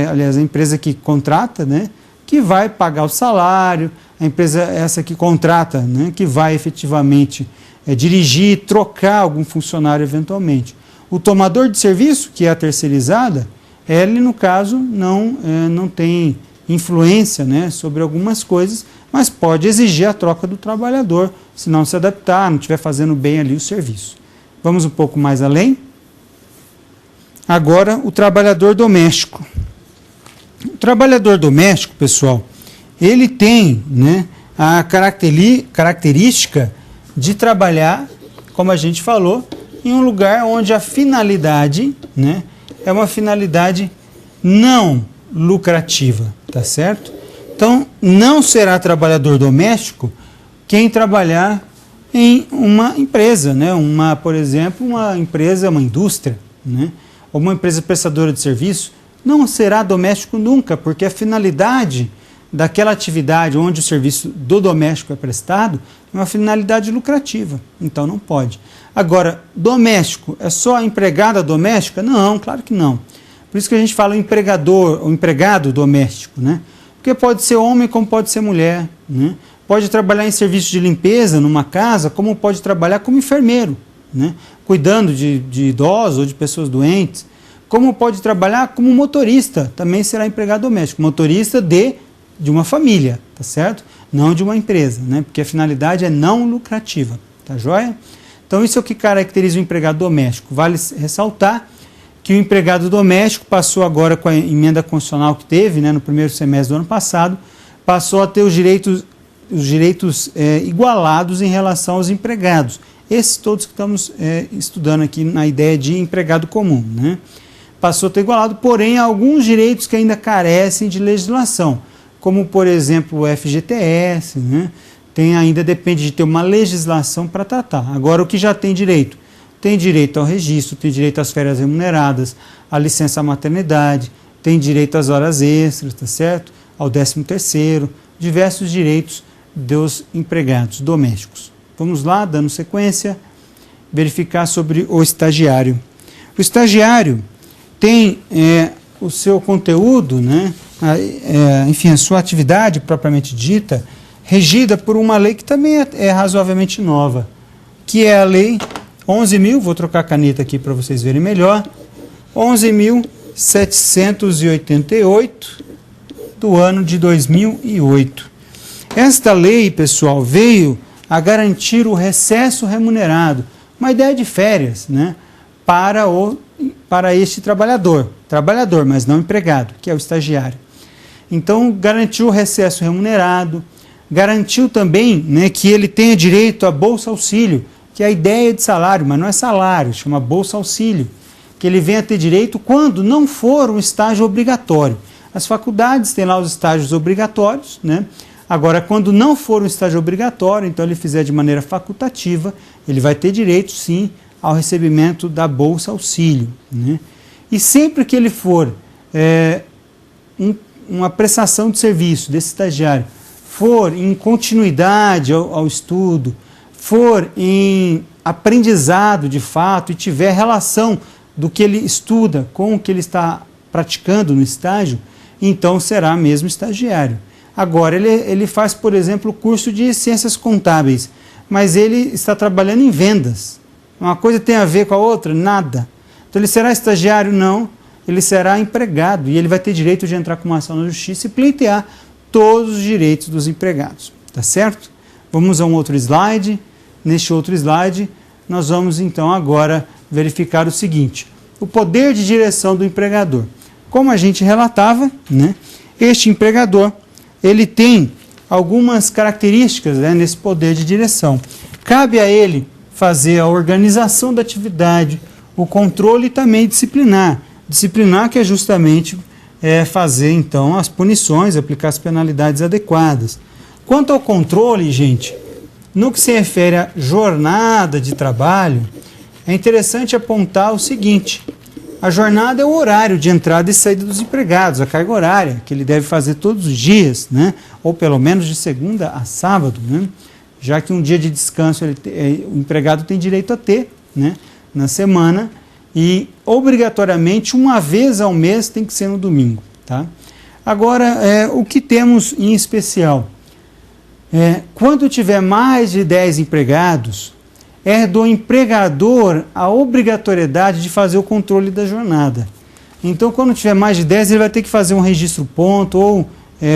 aliás, a empresa que contrata, né, que vai pagar o salário, a empresa essa que contrata, né, que vai efetivamente dirigir, trocar algum funcionário eventualmente. O tomador de serviço, que é a terceirizada, ele, no caso, não tem influência, né, sobre algumas coisas, mas pode exigir a troca do trabalhador, se não se adaptar, não estiver fazendo bem ali o serviço. Vamos um pouco mais além. Agora, o trabalhador doméstico. O trabalhador doméstico, pessoal, ele tem, né, a característica de trabalhar, como a gente falou, em um lugar onde a finalidade, né, é uma finalidade não lucrativa, tá certo? Então, não será trabalhador doméstico quem trabalhar em uma empresa, né, por exemplo, uma empresa, uma indústria, né, ou uma empresa prestadora de serviço, não será doméstico nunca, porque a finalidade daquela atividade onde o serviço do doméstico é prestado é uma finalidade lucrativa, então não pode. Agora, doméstico, é só a empregada doméstica? Não, claro que não. Por isso que a gente fala empregador, ou empregado doméstico, né? Porque pode ser homem como pode ser mulher, né? Pode trabalhar em serviço de limpeza numa casa, como pode trabalhar como enfermeiro, né, cuidando de idosos ou de pessoas doentes. Como pode trabalhar como motorista, também será empregado doméstico. Motorista de uma família, tá certo? Não de uma empresa, né, porque a finalidade é não lucrativa, tá joia? Então isso é o que caracteriza o empregado doméstico. Vale ressaltar que o empregado doméstico passou agora com a emenda constitucional que teve, né, no primeiro semestre do ano passado, passou a ter os direitos igualados em relação aos empregados. Esses todos que estamos estudando aqui na ideia de empregado comum, né? Passou a ter igualado, porém, alguns direitos que ainda carecem de legislação, como, por exemplo, o FGTS, né? Depende de ter uma legislação para tratar. Agora, o que já tem direito? Tem direito ao registro, tem direito às férias remuneradas, à licença maternidade, tem direito às horas extras, tá certo? Ao 13º, diversos direitos dos empregados domésticos. Vamos lá, dando sequência, verificar sobre o estagiário. O estagiário tem o seu conteúdo, né? Enfim, a sua atividade propriamente dita, regida por uma lei que também é razoavelmente nova, que é a Lei 11.000, vou trocar a caneta aqui para vocês verem melhor, 11.788 do ano de 2008. Esta lei, pessoal, veio a garantir o recesso remunerado, uma ideia de férias, né, para este trabalhador, mas não empregado, que é o estagiário. Então, garantiu o recesso remunerado, garantiu também, né, que ele tenha direito a Bolsa Auxílio, que é a ideia de salário, mas não é salário, chama Bolsa Auxílio, que ele venha a ter direito quando não for um estágio obrigatório. As faculdades têm lá os estágios obrigatórios, né? Agora, quando não for um estágio obrigatório, então ele fizer de maneira facultativa, ele vai ter direito, sim, ao recebimento da Bolsa Auxílio, né? E sempre que ele for uma prestação de serviço desse estagiário, for em continuidade ao estudo, for em aprendizado de fato e tiver relação do que ele estuda com o que ele está praticando no estágio, então será mesmo estagiário. Agora, ele faz, por exemplo, o curso de Ciências Contábeis, mas ele está trabalhando em vendas. Uma coisa tem a ver com a outra? Nada. Então, ele será estagiário? Não. Ele será empregado e ele vai ter direito de entrar com uma ação na justiça e pleitear todos os direitos dos empregados. Tá certo? Vamos a um outro slide. Neste outro slide, nós vamos, então, agora verificar o seguinte. O poder de direção do empregador. Como a gente relatava, né, este empregador ele tem algumas características, né, nesse poder de direção. Cabe a ele fazer a organização da atividade, o controle e também disciplinar. Disciplinar que é justamente fazer, então, as punições, aplicar as penalidades adequadas. Quanto ao controle, gente, no que se refere à jornada de trabalho, é interessante apontar o seguinte: a jornada é o horário de entrada e saída dos empregados, a carga horária, que ele deve fazer todos os dias, né? Ou pelo menos de segunda a sábado, né? Já que um dia de descanso o empregado tem direito a ter, né, na semana, e obrigatoriamente uma vez ao mês tem que ser no domingo. Tá? Agora, o que temos em especial? Quando tiver mais de 10 empregados, é do empregador a obrigatoriedade de fazer o controle da jornada. Então, quando tiver mais de 10, ele vai ter que fazer um registro ponto, ou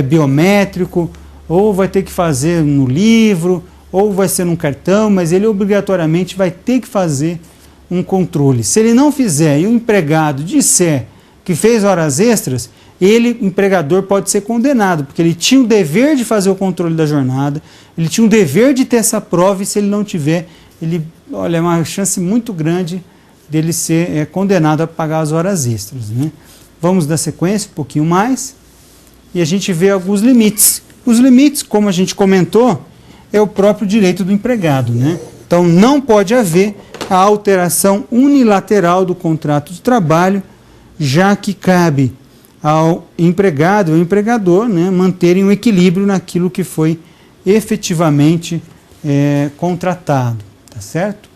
biométrico, ou vai ter que fazer no livro, ou vai ser num cartão, mas ele obrigatoriamente vai ter que fazer um controle. Se ele não fizer e o empregado disser que fez horas extras, ele, empregador, pode ser condenado, porque ele tinha o dever de fazer o controle da jornada, ele tinha o dever de ter essa prova, e se ele não tiver, é uma chance muito grande dele ser condenado a pagar as horas extras, né? Vamos dar sequência um pouquinho mais e a gente vê alguns limites. Os limites, como a gente comentou, é o próprio direito do empregado, né? Então, não pode haver a alteração unilateral do contrato de trabalho, já que cabe ao empregado ou empregador, né, manterem um equilíbrio naquilo que foi efetivamente contratado, tá certo?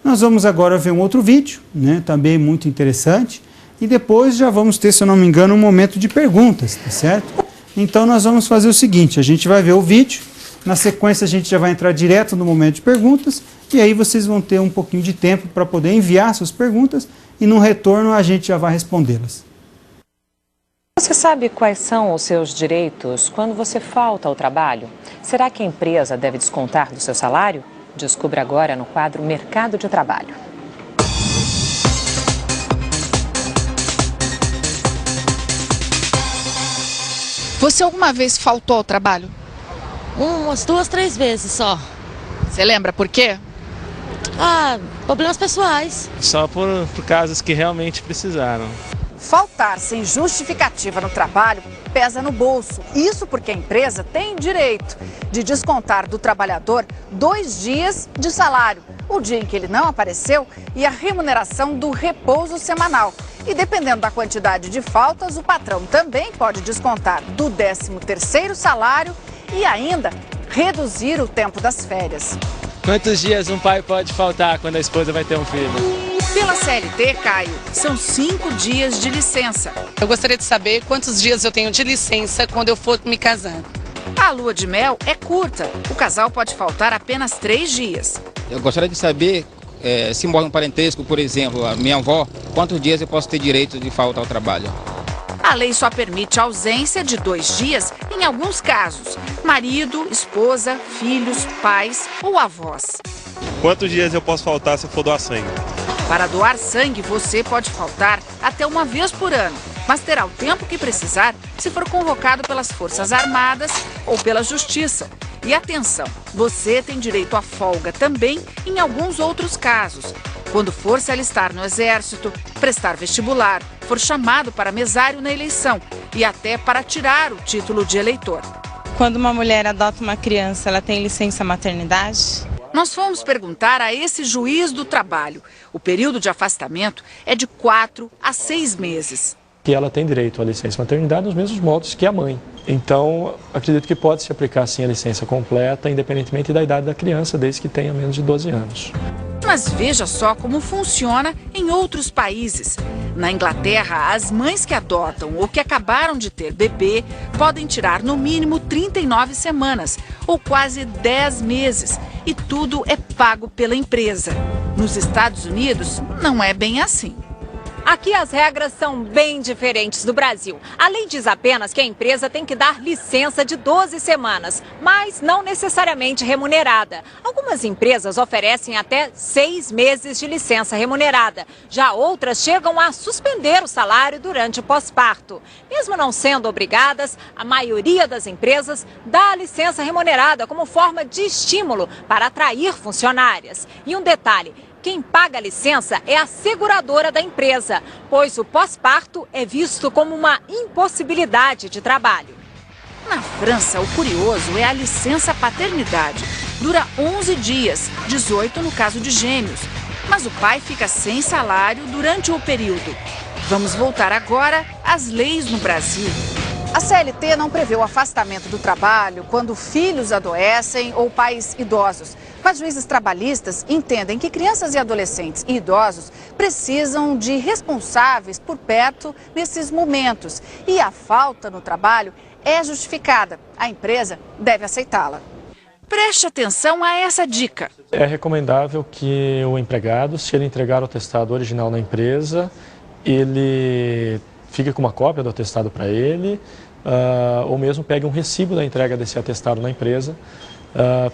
Nós vamos agora ver um outro vídeo, né, também muito interessante, e depois já vamos ter, se eu não me engano, um momento de perguntas, tá certo? Então nós vamos fazer o seguinte: a gente vai ver o vídeo, na sequência a gente já vai entrar direto no momento de perguntas, e aí vocês vão ter um pouquinho de tempo para poder enviar suas perguntas, e no retorno a gente já vai respondê-las. Você sabe quais são os seus direitos quando você falta ao trabalho? Será que a empresa deve descontar do seu salário? Descubra agora no quadro Mercado de Trabalho. Você alguma vez faltou ao trabalho? Umas 2, 3 vezes só. Você lembra por quê? Problemas pessoais. Só por casos que realmente precisaram. Faltar sem justificativa no trabalho pesa no bolso. Isso porque a empresa tem direito de descontar do trabalhador 2 dias de salário, o dia em que ele não apareceu e a remuneração do repouso semanal. E dependendo da quantidade de faltas, o patrão também pode descontar do 13º salário e ainda reduzir o tempo das férias. Quantos dias um pai pode faltar quando a esposa vai ter um filho? Pela CLT, Caio, são 5 dias de licença. Eu gostaria de saber quantos dias eu tenho de licença quando eu for me casar. A lua de mel é curta. O casal pode faltar apenas 3 dias. Eu gostaria de saber, se mora um parentesco, por exemplo, a minha avó, quantos dias eu posso ter direito de falta ao trabalho? A lei só permite a ausência de 2 dias em alguns casos. Marido, esposa, filhos, pais ou avós. Quantos dias eu posso faltar se eu for doar sangue? Para doar sangue, você pode faltar até 1 vez por ano, mas terá o tempo que precisar se for convocado pelas Forças Armadas ou pela Justiça. E atenção, você tem direito à folga também em alguns outros casos. Quando for se alistar no Exército, prestar vestibular, for chamado para mesário na eleição e até para tirar o título de eleitor. Quando uma mulher adota uma criança, ela tem licença maternidade? Nós fomos perguntar a esse juiz do trabalho. O período de afastamento é de 4 a 6 meses. Que ela tem direito à licença maternidade nos mesmos modos que a mãe. Então, acredito que pode se aplicar sim a licença completa, independentemente da idade da criança, desde que tenha menos de 12 anos. Mas veja só como funciona em outros países. Na Inglaterra, as mães que adotam ou que acabaram de ter bebê podem tirar no mínimo 39 semanas ou quase 10 meses e tudo é pago pela empresa. Nos Estados Unidos, não é bem assim. Aqui as regras são bem diferentes do Brasil. A lei diz apenas que a empresa tem que dar licença de 12 semanas, mas não necessariamente remunerada. Algumas empresas oferecem até 6 meses de licença remunerada. Já outras chegam a suspender o salário durante o pós-parto. Mesmo não sendo obrigadas, a maioria das empresas dá a licença remunerada como forma de estímulo para atrair funcionárias. E um detalhe: quem paga a licença é a seguradora da empresa, pois o pós-parto é visto como uma impossibilidade de trabalho. Na França, o curioso é a licença paternidade. Dura 11 dias, 18 no caso de gêmeos. Mas o pai fica sem salário durante o período. Vamos voltar agora às leis no Brasil. A CLT não prevê o afastamento do trabalho quando filhos adoecem ou pais idosos. Mas juízes trabalhistas entendem que crianças e adolescentes e idosos precisam de responsáveis por perto nesses momentos. E a falta no trabalho é justificada. A empresa deve aceitá-la. Preste atenção a essa dica. É recomendável que o empregado, se ele entregar o atestado original na empresa, ele fique com uma cópia do atestado para ele, ou mesmo pegue um recibo da entrega desse atestado na empresa,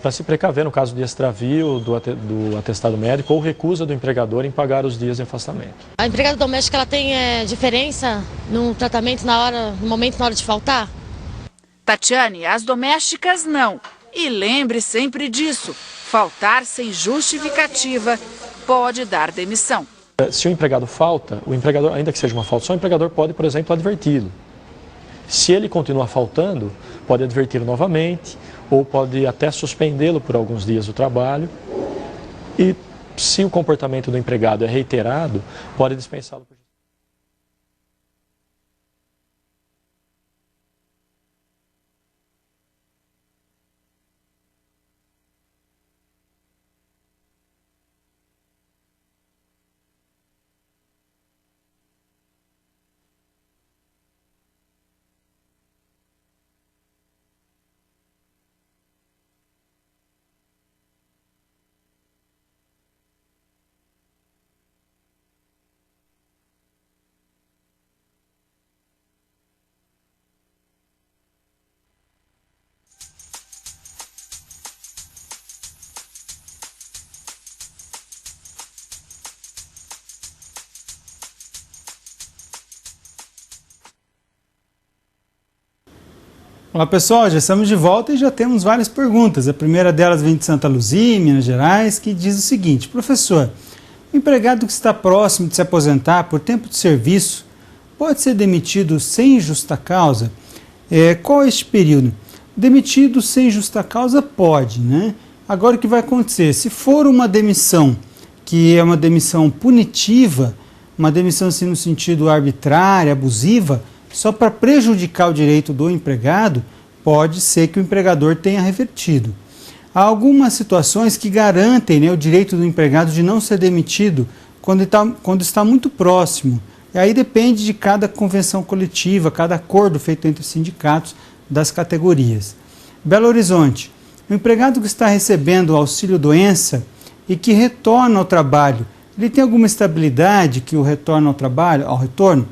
para se precaver no caso de extravio do atestado médico ou recusa do empregador em pagar os dias de afastamento. A empregada doméstica ela tem diferença no tratamento no momento na hora de faltar? Tatiane, as domésticas não. E lembre sempre disso, faltar sem justificativa pode dar demissão. Se o empregado falta, o empregador, ainda que seja uma falta, só o empregador pode, por exemplo, adverti-lo. Se ele continuar faltando, pode adverti-lo novamente, ou pode até suspendê-lo por alguns dias do trabalho. E se o comportamento do empregado é reiterado, pode dispensá-lo por Olá pessoal, já estamos de volta e já temos várias perguntas. A primeira delas vem de Santa Luzia, Minas Gerais, que diz o seguinte: professor, o empregado que está próximo de se aposentar por tempo de serviço pode ser demitido sem justa causa? Qual é este período? Demitido sem justa causa pode, né? Agora o que vai acontecer? Se for uma demissão que é uma demissão punitiva, uma demissão assim no sentido arbitrária, abusiva, só para prejudicar o direito do empregado, pode ser que o empregador tenha revertido. Há algumas situações que garantem, né, o direito do empregado de não ser demitido quando está muito próximo. E aí depende de cada convenção coletiva, cada acordo feito entre os sindicatos das categorias. Belo Horizonte, o empregado que está recebendo auxílio-doença e que retorna ao trabalho, ele tem alguma estabilidade que o retorna ao trabalho, ao retorno?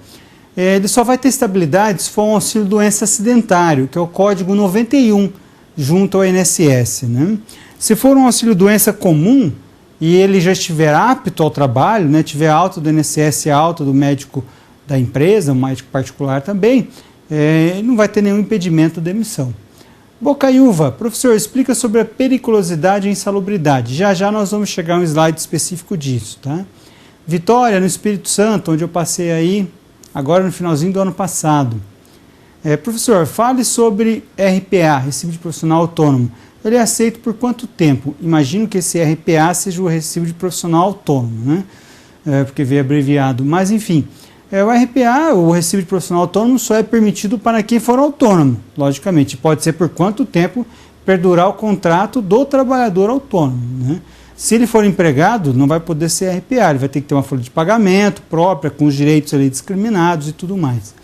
Ele só vai ter estabilidade se for um auxílio-doença acidentário, que é o código 91, junto ao INSS, né? Se for um auxílio-doença comum e ele já estiver apto ao trabalho, né, tiver alta do INSS e alta do médico da empresa, um médico particular também, ele não vai ter nenhum impedimento de demissão. Bocaiúva, professor, explica sobre a periculosidade e insalubridade. Já nós vamos chegar a um slide específico disso, tá? Vitória, no Espírito Santo, onde eu passei aí, agora no finalzinho do ano passado. Professor, fale sobre RPA, Recibo de Profissional Autônomo. Ele é aceito por quanto tempo? Imagino que esse RPA seja o Recibo de Profissional Autônomo, né? Porque veio abreviado. Mas, enfim, o RPA, o Recibo de Profissional Autônomo, só é permitido para quem for autônomo, logicamente. Pode ser por quanto tempo perdurar o contrato do trabalhador autônomo, né? Se ele for empregado, não vai poder ser RPA, ele vai ter que ter uma folha de pagamento própria, com os direitos ali discriminados e tudo mais.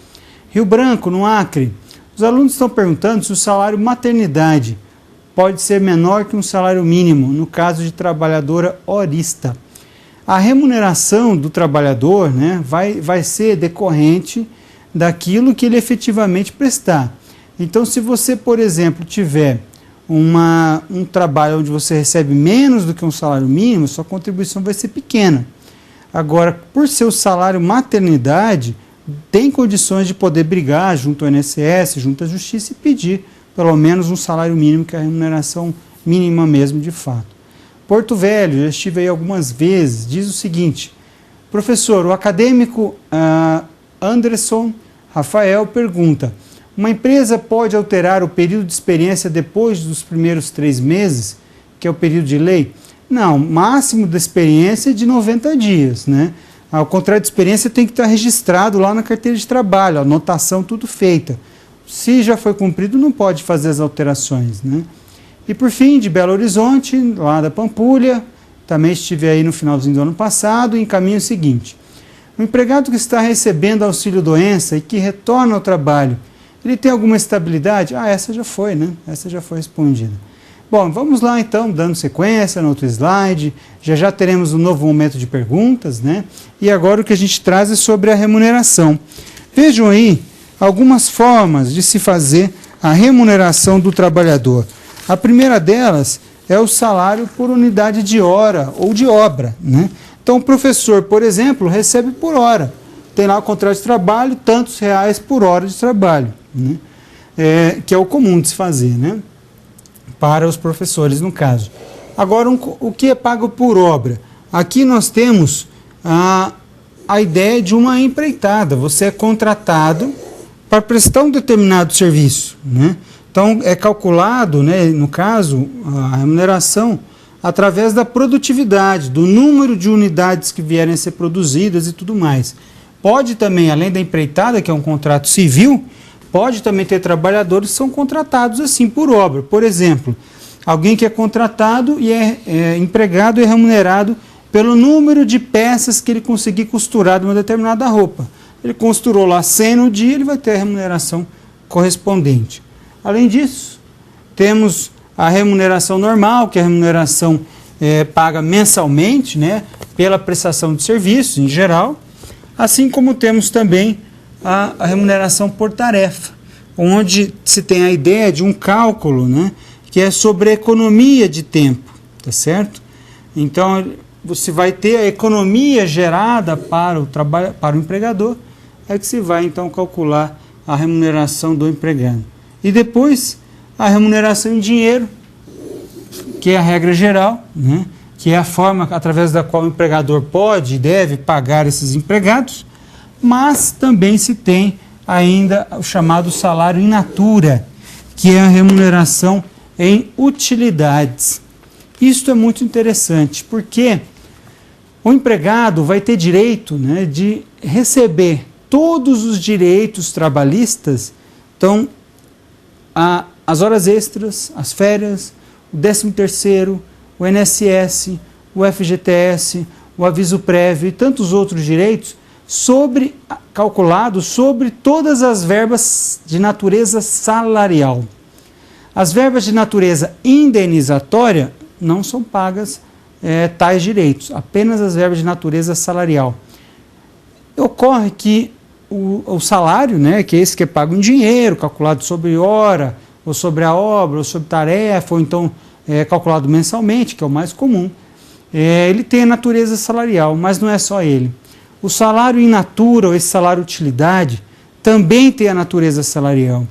Rio Branco, no Acre, os alunos estão perguntando se o salário maternidade pode ser menor que um salário mínimo, no caso de trabalhadora horista. A remuneração do trabalhador, né, vai ser decorrente daquilo que ele efetivamente prestar. Então, se você, por exemplo, tiver um trabalho onde você recebe menos do que um salário mínimo, sua contribuição vai ser pequena. Agora, por ser o salário maternidade, tem condições de poder brigar junto ao INSS, junto à Justiça e pedir pelo menos um salário mínimo, que é a remuneração mínima mesmo de fato. Porto Velho, já estive aí algumas vezes, diz o seguinte: professor, o acadêmico Anderson Rafael pergunta: uma empresa pode alterar o período de experiência depois dos primeiros 3 meses, que é o período de lei? Não, máximo da experiência é de 90 dias, né? O contrato de experiência tem que estar registrado lá na carteira de trabalho, a anotação tudo feita. Se já foi cumprido, não pode fazer as alterações, né? E por fim, de Belo Horizonte, lá da Pampulha, também estive aí no finalzinho do ano passado, encaminho o seguinte: o empregado que está recebendo auxílio-doença e que retorna ao trabalho, ele tem alguma estabilidade? Essa já foi, né? Essa já foi respondida. Bom, vamos lá então, dando sequência no outro slide. Já teremos um novo momento de perguntas, né? E agora o que a gente traz é sobre a remuneração. Vejam aí algumas formas de se fazer a remuneração do trabalhador. A primeira delas é o salário por unidade de hora ou de obra, né? Então o professor, por exemplo, recebe por hora. Tem lá o contrato de trabalho, tantos reais por hora de trabalho, né? Que é o comum de se fazer, né? Para os professores, no caso. Agora, o que é pago por obra? Aqui nós temos a ideia de uma empreitada. Você é contratado para prestar um determinado serviço, né? Então, é calculado, né, no caso, a remuneração através da produtividade, do número de unidades que vierem a ser produzidas e tudo mais. Pode também, além da empreitada, que é um contrato civil, pode também ter trabalhadores que são contratados assim por obra. Por exemplo, alguém que é contratado e é empregado e é remunerado pelo número de peças que ele conseguir costurar de uma determinada roupa. Ele costurou lá 100 no dia, ele vai ter a remuneração correspondente. Além disso, temos a remuneração normal, que é a remuneração paga mensalmente, né, pela prestação de serviços em geral, assim como temos também a remuneração por tarefa, onde se tem a ideia de um cálculo, né, que é sobre a economia de tempo, tá certo? Então, você vai ter a economia gerada para o empregador, é que se vai então calcular a remuneração do empregado. E depois a remuneração em dinheiro, que é a regra geral, né? Que é a forma através da qual o empregador pode e deve pagar esses empregados, mas também se tem ainda o chamado salário in natura, que é a remuneração em utilidades. Isto é muito interessante, porque o empregado vai ter direito, né, de receber todos os direitos trabalhistas, então as horas extras, as férias, o 13º, o INSS, o FGTS, o aviso prévio e tantos outros direitos calculados sobre todas as verbas de natureza salarial. As verbas de natureza indenizatória não são pagas tais direitos, apenas as verbas de natureza salarial. Ocorre que o salário, né, que é esse que é pago em dinheiro, calculado sobre hora, ou sobre a obra, ou sobre tarefa, ou então calculado mensalmente, que é o mais comum, ele tem a natureza salarial, mas não é só ele. O salário in natura, ou esse salário utilidade, também tem a natureza salarial.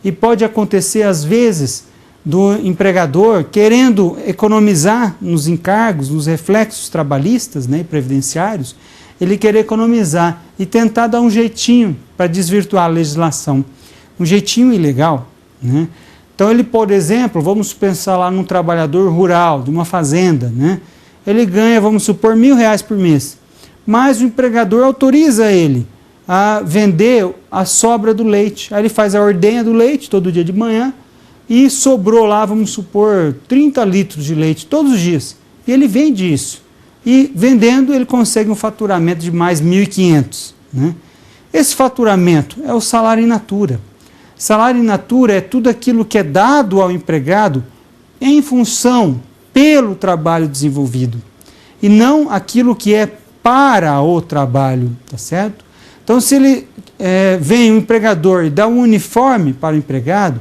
E pode acontecer, às vezes, do empregador querendo economizar nos encargos, nos reflexos trabalhistas, né, e previdenciários, ele querer economizar e tentar dar um jeitinho para desvirtuar a legislação. Um jeitinho ilegal, né? Então ele, por exemplo, vamos pensar lá num trabalhador rural, de uma fazenda, né? Ele ganha, vamos supor, R$1.000 por mês, mas o empregador autoriza ele a vender a sobra do leite. Aí ele faz a ordenha do leite todo dia de manhã e sobrou lá, vamos supor, 30 litros de leite todos os dias. E ele vende isso. E vendendo ele consegue um faturamento de mais 1.500, né? Esse faturamento é o salário in natura. Salário in natura é tudo aquilo que é dado ao empregado em função pelo trabalho desenvolvido e não aquilo que é para o trabalho, tá certo? Então, se ele vem um empregador e dá um uniforme para o empregado,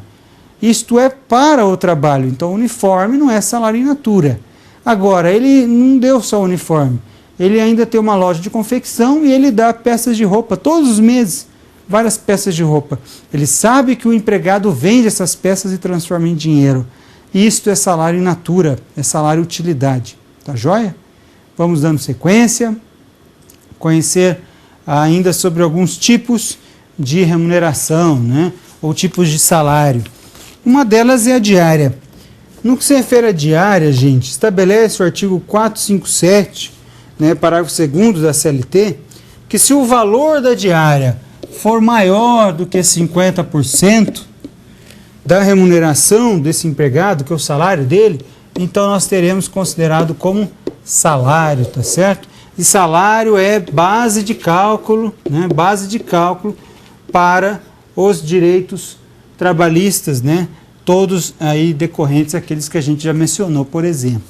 isto é para o trabalho. Então, o uniforme não é salário in natura. Agora, ele não deu só o uniforme, ele ainda tem uma loja de confecção e ele dá peças de roupa todos os meses, várias peças de roupa. Ele sabe que o empregado vende essas peças e transforma em dinheiro. Isto é salário in natura, é salário utilidade. Tá joia? Vamos dando sequência, conhecer ainda sobre alguns tipos de remuneração, né? Ou tipos de salário. Uma delas é a diária. No que se refere à diária, gente, estabelece o artigo 457, né, parágrafo 2º da CLT, que se o valor da diária for maior do que 50% da remuneração desse empregado, que é o salário dele, então nós teremos considerado como salário, tá certo? E salário é base de cálculo, né, base de cálculo para os direitos trabalhistas, né, todos aí decorrentes aqueles que a gente já mencionou, por exemplo.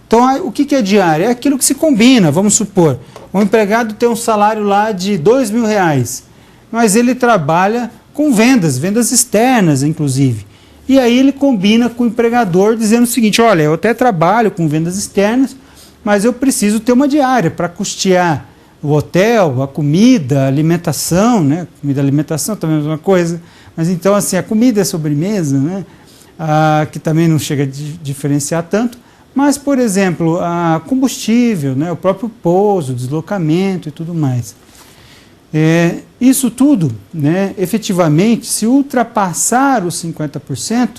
Então, o que é diária? É aquilo que se combina, vamos supor, o empregado tem um salário lá de R$2.000, mas ele trabalha com vendas externas, inclusive. E aí ele combina com o empregador dizendo o seguinte, olha, eu até trabalho com vendas externas, mas eu preciso ter uma diária para custear o hotel, a comida, a alimentação, né? Comida e alimentação também é a mesma coisa, mas então assim, a comida é sobremesa, né? Que também não chega a diferenciar tanto, mas, por exemplo, a combustível, né? O próprio pouso, deslocamento e tudo mais. Isso tudo, né, efetivamente, se ultrapassar os 50%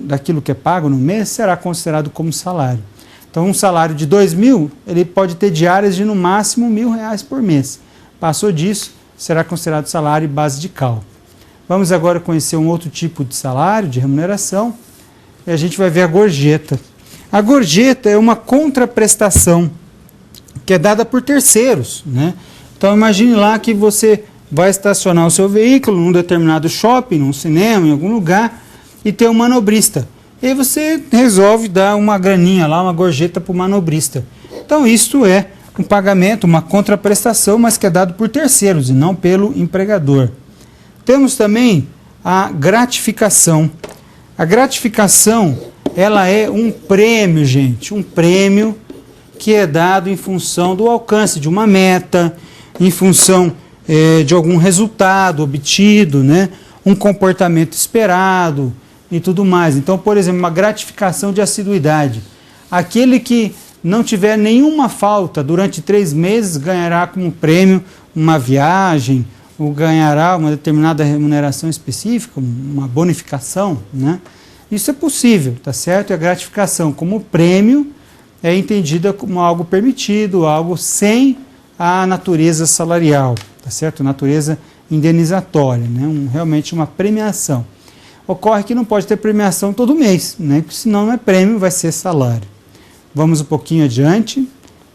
daquilo que é pago no mês, será considerado como salário. Então, um salário de R$2.000, ele pode ter diárias de no máximo R$1.000 por mês. Passou disso, será considerado salário e base de cálculo. Vamos agora conhecer um outro tipo de salário, de remuneração, e a gente vai ver a gorjeta. A gorjeta é uma contraprestação que é dada por terceiros, né? Então, imagine lá que você vai estacionar o seu veículo num determinado shopping, num cinema, em algum lugar, e tem um manobrista. E aí você resolve dar uma graninha lá, uma gorjeta para o manobrista. Então, isto é um pagamento, uma contraprestação, mas que é dado por terceiros e não pelo empregador. Temos também a gratificação. A gratificação, ela é um prêmio, gente, um prêmio que é dado em função do alcance de uma meta, em função de algum resultado obtido, né? um comportamento esperado e tudo mais. Então, por exemplo, uma gratificação de assiduidade. Aquele que não tiver nenhuma falta durante 3 meses ganhará como prêmio uma viagem, ou ganhará uma determinada remuneração específica, uma bonificação, né? Isso é possível, tá certo? E a gratificação como prêmio é entendida como algo permitido, algo sem a natureza salarial, tá certo? Natureza indenizatória, né? Realmente uma premiação. Ocorre que não pode ter premiação todo mês, né? Porque senão não é prêmio, vai ser salário. Vamos um pouquinho adiante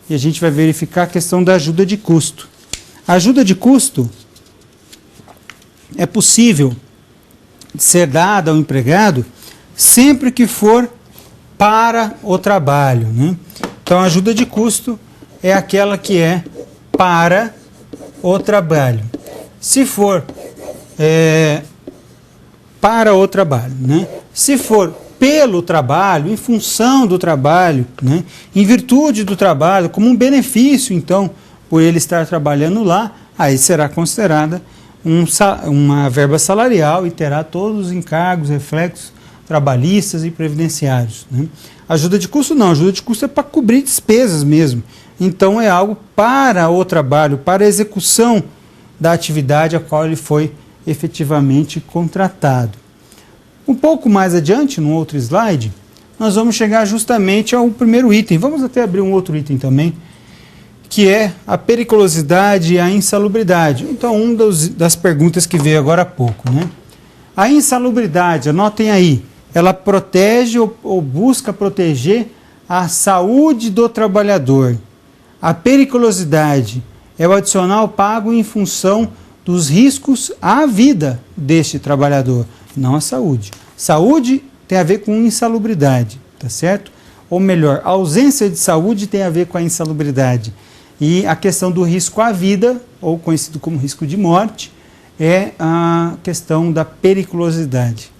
e a gente vai verificar a questão da ajuda de custo. A ajuda de custo é possível ser dada ao empregado sempre que for para o trabalho, né? Então, a ajuda de custo é aquela que é para o trabalho. Se for para o trabalho, né? Se for pelo trabalho, em função do trabalho, né? Em virtude do trabalho, como um benefício, então, por ele estar trabalhando lá, aí será considerada uma verba salarial e terá todos os encargos, reflexos trabalhistas e previdenciários, né? Ajuda de custo não, ajuda de custo é para cobrir despesas mesmo. Então é algo para o trabalho, para a execução da atividade a qual ele foi efetivamente contratado. Um pouco mais adiante, no outro slide, nós vamos chegar justamente ao primeiro item. Vamos até abrir um outro item também, que é a periculosidade e a insalubridade. Então, das perguntas que veio agora há pouco, né? A insalubridade, anotem aí, ela protege ou busca proteger a saúde do trabalhador. A periculosidade é o adicional pago em função dos riscos à vida deste trabalhador, não à saúde. Saúde tem a ver com insalubridade, tá certo? Ou melhor, a ausência de saúde tem a ver com a insalubridade. E a questão do risco à vida, ou conhecido como risco de morte, é a questão da periculosidade.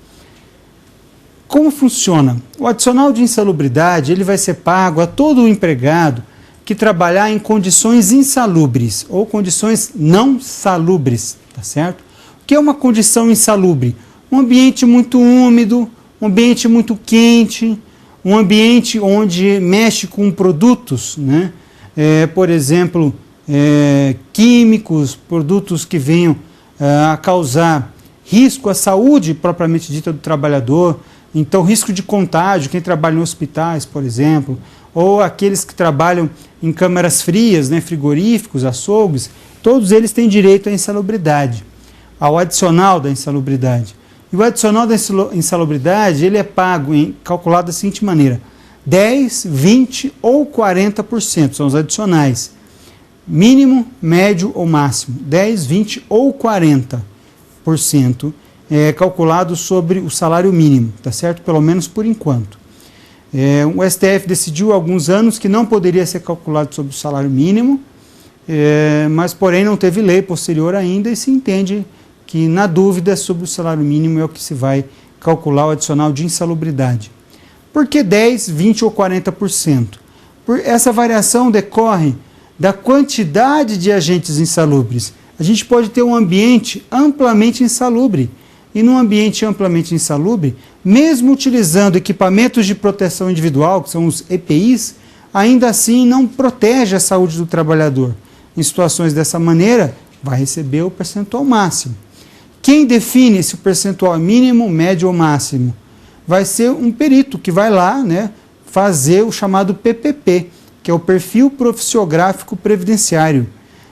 Como funciona? O adicional de insalubridade ele vai ser pago a todo o empregado que trabalhar em condições insalubres ou condições não salubres, tá certo? O que é uma condição insalubre? Um ambiente muito úmido, um ambiente muito quente, um ambiente onde mexe com produtos, né? Por exemplo, químicos, produtos que venham a causar risco à saúde propriamente dita do trabalhador. Então, risco de contágio, quem trabalha em hospitais, por exemplo, ou aqueles que trabalham em câmaras frias, né, frigoríficos, açougues, todos eles têm direito à insalubridade, ao adicional da insalubridade. E o adicional da insalubridade, ele é pago, calculado da seguinte maneira: 10, 20 ou 40%, são os adicionais. Mínimo, médio ou máximo. 10, 20 ou 40%. Calculado sobre o salário mínimo, tá certo? Pelo menos por enquanto. O STF decidiu há alguns anos que não poderia ser calculado sobre o salário mínimo, mas porém não teve lei posterior ainda e se entende que na dúvida sobre o salário mínimo é o que se vai calcular o adicional de insalubridade. Por que 10, 20 ou 40%? Essa variação decorre da quantidade de agentes insalubres. A gente pode ter um ambiente amplamente insalubre. E num ambiente amplamente insalubre, mesmo utilizando equipamentos de proteção individual, que são os EPIs, ainda assim não protege a saúde do trabalhador. Em situações dessa maneira, vai receber o percentual máximo. Quem define se o percentual é mínimo, médio ou máximo? Vai ser um perito que vai lá, né, fazer o chamado PPP, que é o Perfil Profissiográfico Previdenciário,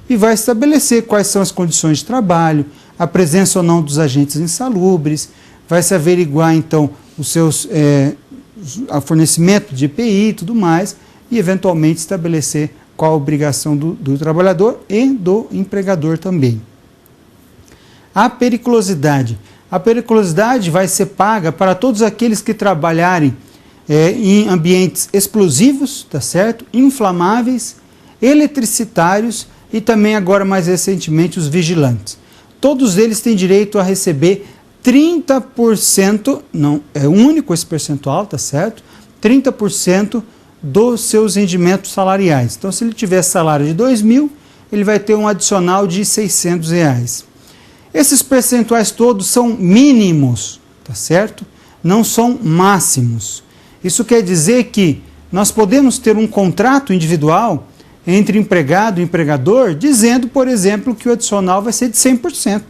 e vai estabelecer quais são as condições de trabalho, a presença ou não dos agentes insalubres, vai se averiguar então os seus a fornecimento de EPI e tudo mais, e eventualmente estabelecer qual a obrigação do trabalhador e do empregador também. A periculosidade. A periculosidade vai ser paga para todos aqueles que trabalharem em ambientes explosivos, tá certo? Inflamáveis, eletricitários e também agora mais recentemente os vigilantes. Todos eles têm direito a receber 30%, não é único esse percentual, tá certo? 30% dos seus rendimentos salariais. Então, se ele tiver salário de R$2.000, ele vai ter um adicional de R$600. Esses percentuais todos são mínimos, tá certo? Não são máximos. Isso quer dizer que nós podemos ter um contrato individual entre empregado e empregador, dizendo, por exemplo, que o adicional vai ser de 100%.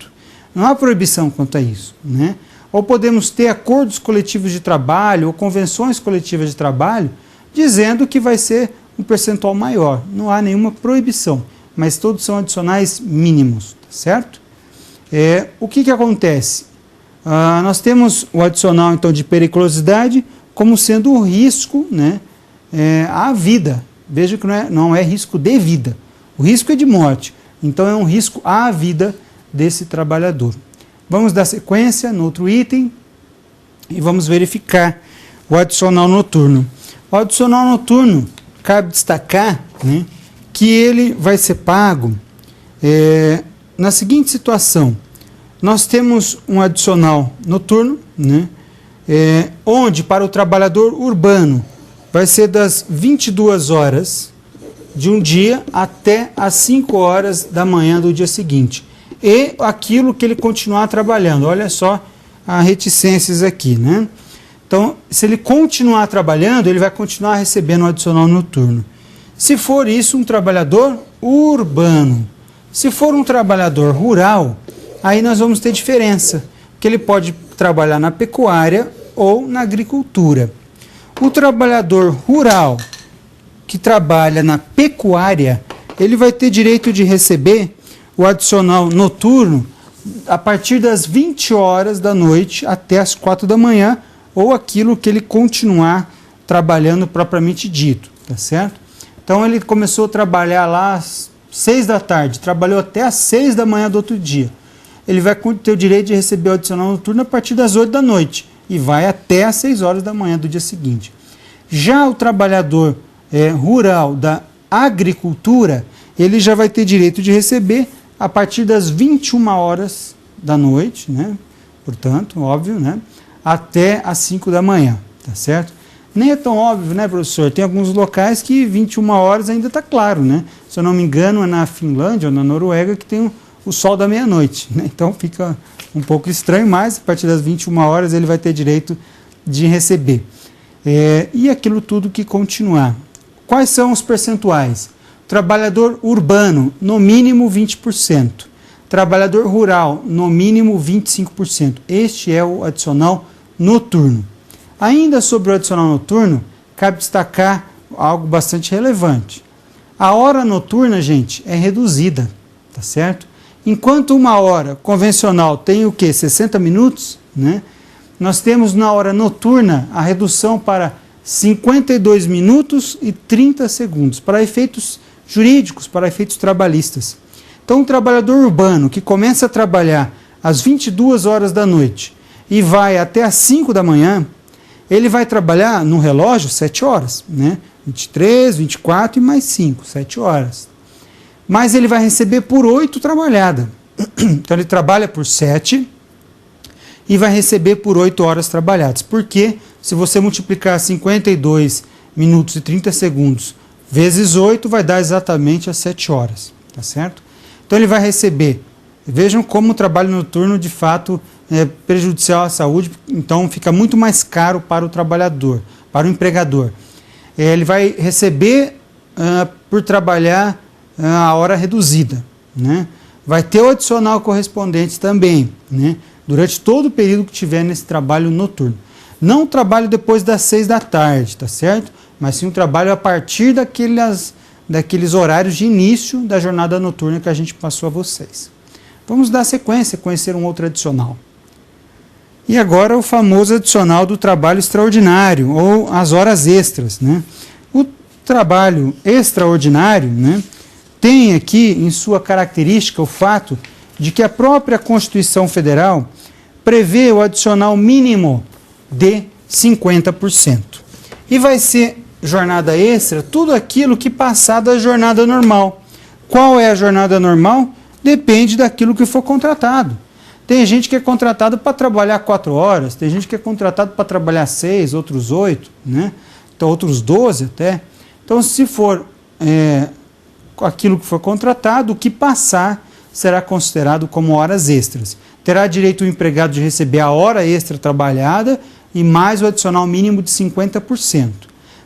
Não há proibição quanto a isso, né? Ou podemos ter acordos coletivos de trabalho ou convenções coletivas de trabalho, dizendo que vai ser um percentual maior. Não há nenhuma proibição, mas todos são adicionais mínimos, tá certo? O que acontece? Nós temos o adicional, então, de periculosidade como sendo um risco, né, à vida. Veja que não é risco de vida. O risco é de morte. Então, é um risco à vida desse trabalhador. Vamos dar sequência no outro item e vamos verificar o adicional noturno. O adicional noturno, cabe destacar, né, que ele vai ser pago na seguinte situação. Nós temos um adicional noturno, né, onde para o trabalhador urbano vai ser das 22 horas de um dia até as 5 horas da manhã do dia seguinte. E aquilo que ele continuar trabalhando. Olha só as reticências aqui, né? Então, se ele continuar trabalhando, ele vai continuar recebendo o adicional noturno. Se for isso, um trabalhador urbano. Se for um trabalhador rural, aí nós vamos ter diferença, porque ele pode trabalhar na pecuária ou na agricultura. O trabalhador rural que trabalha na pecuária, ele vai ter direito de receber o adicional noturno a partir das 20 horas da noite até as 4 da manhã, ou aquilo que ele continuar trabalhando propriamente dito, tá certo? Então ele começou a trabalhar lá às 6 da tarde, trabalhou até às 6 da manhã do outro dia. Ele vai ter o direito de receber o adicional noturno a partir das 8 da noite e vai até às 6 horas da manhã do dia seguinte. Já o trabalhador rural da agricultura, ele já vai ter direito de receber a partir das 21 horas da noite, né? Portanto, óbvio, né? Até às 5 da manhã, tá certo? Nem é tão óbvio, né, professor? Tem alguns locais que 21 horas ainda está claro, né? Se eu não me engano, é na Finlândia ou na Noruega que tem o sol da meia-noite, né? Então fica um pouco estranho, mas a partir das 21 horas ele vai ter direito de receber. E aquilo tudo que continuar. Quais são os percentuais? Trabalhador urbano, no mínimo 20%. Trabalhador rural, no mínimo 25%. Este é o adicional noturno. Ainda sobre o adicional noturno, cabe destacar algo bastante relevante. A hora noturna, gente, é reduzida, tá certo? Enquanto uma hora convencional tem o quê? 60 minutos, né? Nós temos na hora noturna a redução para 52 minutos e 30 segundos, para efeitos jurídicos, para efeitos trabalhistas. Então, um trabalhador urbano que começa a trabalhar às 22 horas da noite e vai até às 5 da manhã, ele vai trabalhar no relógio 7 horas, né? 23, 24 e mais 5, 7 horas. Mas ele vai receber por 8 trabalhadas. Então, ele trabalha por 7 e vai receber por 8 horas trabalhadas. Porque se você multiplicar 52 minutos e 30 segundos vezes 8, vai dar exatamente as 7 horas, tá certo? Então ele vai receber, vejam como o trabalho noturno de fato é prejudicial à saúde, então fica muito mais caro para o trabalhador, para o empregador. Ele vai receber por trabalhar a hora reduzida, né? Vai ter o adicional correspondente também, né? Durante todo o período que tiver nesse trabalho noturno. Não o trabalho depois das 6 da tarde, tá certo? Mas sim um trabalho a partir daqueles horários de início da jornada noturna que a gente passou a vocês. Vamos dar sequência, conhecer um outro adicional. E agora o famoso adicional do trabalho extraordinário, ou as horas extras, né? O trabalho extraordinário, né, tem aqui em sua característica o fato de que a própria Constituição Federal prevê o adicional mínimo de 50%. E vai ser jornada extra tudo aquilo que passar da jornada normal. Qual é a jornada normal? Depende daquilo que for contratado. Tem gente que é contratado para trabalhar 4 horas, tem gente que é contratado para trabalhar 6, outros 8, né? Então, outros 12 até. Então, se for aquilo que for contratado, o que passar será considerado como horas extras. Terá direito o empregado de receber a hora extra trabalhada e mais o adicional mínimo de 50%.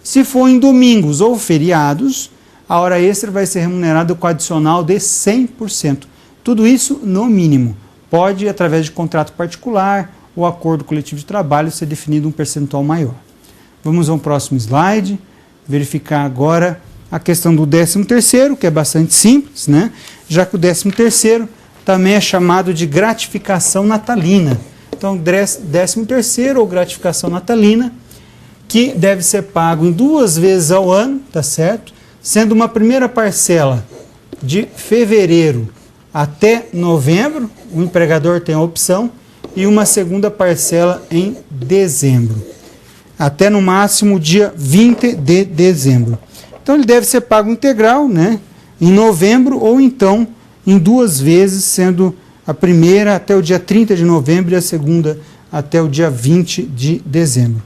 Se for em domingos ou feriados, a hora extra vai ser remunerada com adicional de 100%. Tudo isso no mínimo. Pode, através de contrato particular ou acordo coletivo de trabalho, ser definido um percentual maior. Vamos ao próximo slide, verificar agora a questão do 13º, que é bastante simples, né? Já que o 13º também é chamado de gratificação natalina. Então, 13º ou gratificação natalina, que deve ser pago em 2 vezes ao ano, tá certo? Sendo uma primeira parcela de fevereiro até novembro, o empregador tem a opção, e uma segunda parcela em dezembro, até no máximo dia 20 de dezembro. Então ele deve ser pago integral, né, em novembro, ou então em 2 vezes, sendo a primeira até o dia 30 de novembro e a segunda até o dia 20 de dezembro.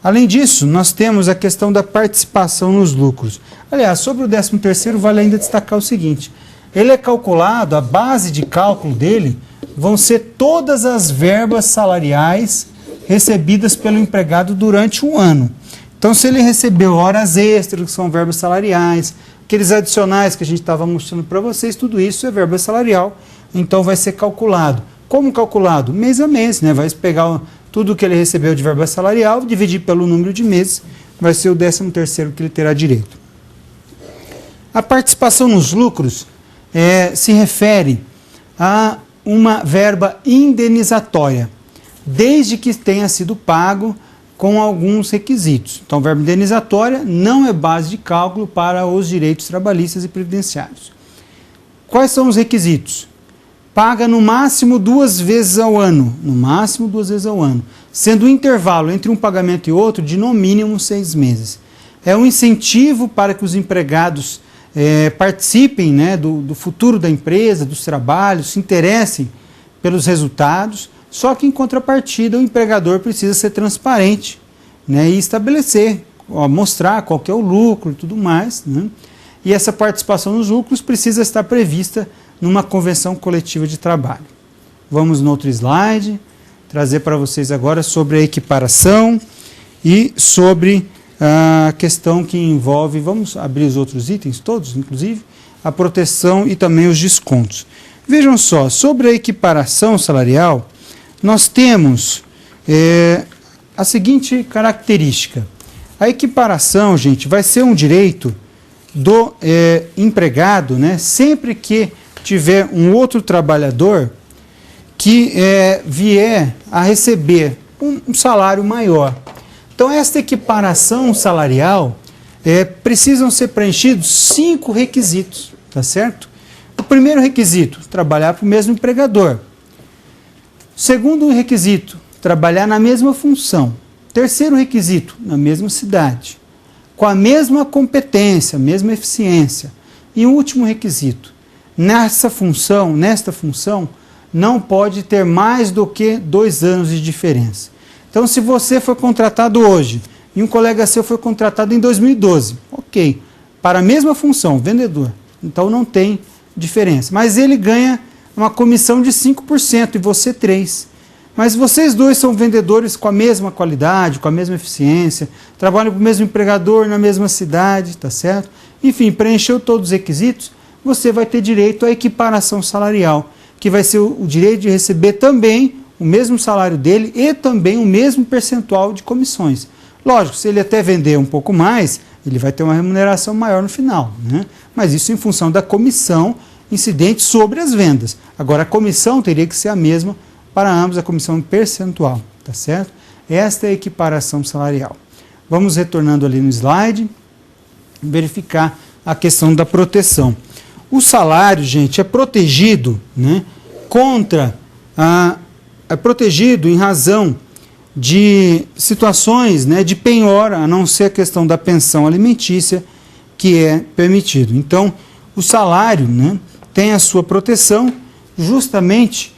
Além disso, nós temos a questão da participação nos lucros. Aliás, sobre o 13º, vale ainda destacar o seguinte: ele é calculado, a base de cálculo dele vão ser todas as verbas salariais recebidas pelo empregado durante um ano. Então, se ele recebeu horas extras, que são verbas salariais, aqueles adicionais que a gente estava mostrando para vocês, tudo isso é verba salarial, então vai ser calculado. Como calculado? Mês a mês, né? Vai pegar tudo que ele recebeu de verba salarial, dividir pelo número de meses, vai ser o 13º que ele terá direito. A participação nos lucros se refere a uma verba indenizatória, desde que tenha sido pago com alguns requisitos. Então, verba indenizatória não é base de cálculo para os direitos trabalhistas e previdenciários. Quais são os requisitos? Paga no máximo 2 vezes ao ano, sendo o intervalo entre um pagamento e outro de no mínimo 6 meses. É um incentivo para que os empregados participem, né, do futuro da empresa, dos trabalhos, se interessem pelos resultados, só que em contrapartida o empregador precisa ser transparente, né, e estabelecer, mostrar qual que é o lucro e tudo mais, né, e essa participação nos lucros precisa estar prevista numa convenção coletiva de trabalho. Vamos no outro slide, trazer para vocês agora sobre a equiparação e sobre a questão que envolve, vamos abrir os outros itens todos, inclusive, a proteção e também os descontos. Vejam só, sobre a equiparação salarial, nós temos a seguinte característica. A equiparação, gente, vai ser um direito do empregado, né, sempre que tiver um outro trabalhador que vier a receber um salário maior. Então, esta equiparação salarial, precisam ser preenchidos 5 requisitos, tá certo? O primeiro requisito, trabalhar para o mesmo empregador. Segundo requisito, trabalhar na mesma função. Terceiro requisito, na mesma cidade, com a mesma competência, mesma eficiência. E o último requisito, nesta função, não pode ter mais do que 2 anos de diferença. Então, se você foi contratado hoje e um colega seu foi contratado em 2012, ok, para a mesma função, vendedor, então não tem diferença. Mas ele ganha uma comissão de 5% e você 3%. Mas vocês dois são vendedores com a mesma qualidade, com a mesma eficiência, trabalham para o mesmo empregador na mesma cidade, tá certo? Enfim, preencheu todos os requisitos, você vai ter direito à equiparação salarial, que vai ser o direito de receber também o mesmo salário dele e também o mesmo percentual de comissões. Lógico, se ele até vender um pouco mais, ele vai ter uma remuneração maior no final, né? Mas isso em função da comissão incidente sobre as vendas. Agora, a comissão teria que ser a mesma para ambos, a comissão percentual, tá certo? Esta é a equiparação salarial. Vamos retornando ali no slide, verificar a questão da proteção. O salário, gente, é protegido, né, é protegido em razão de situações, né, de penhora, a não ser a questão da pensão alimentícia, que é permitido. Então, o salário, né, tem a sua proteção justamente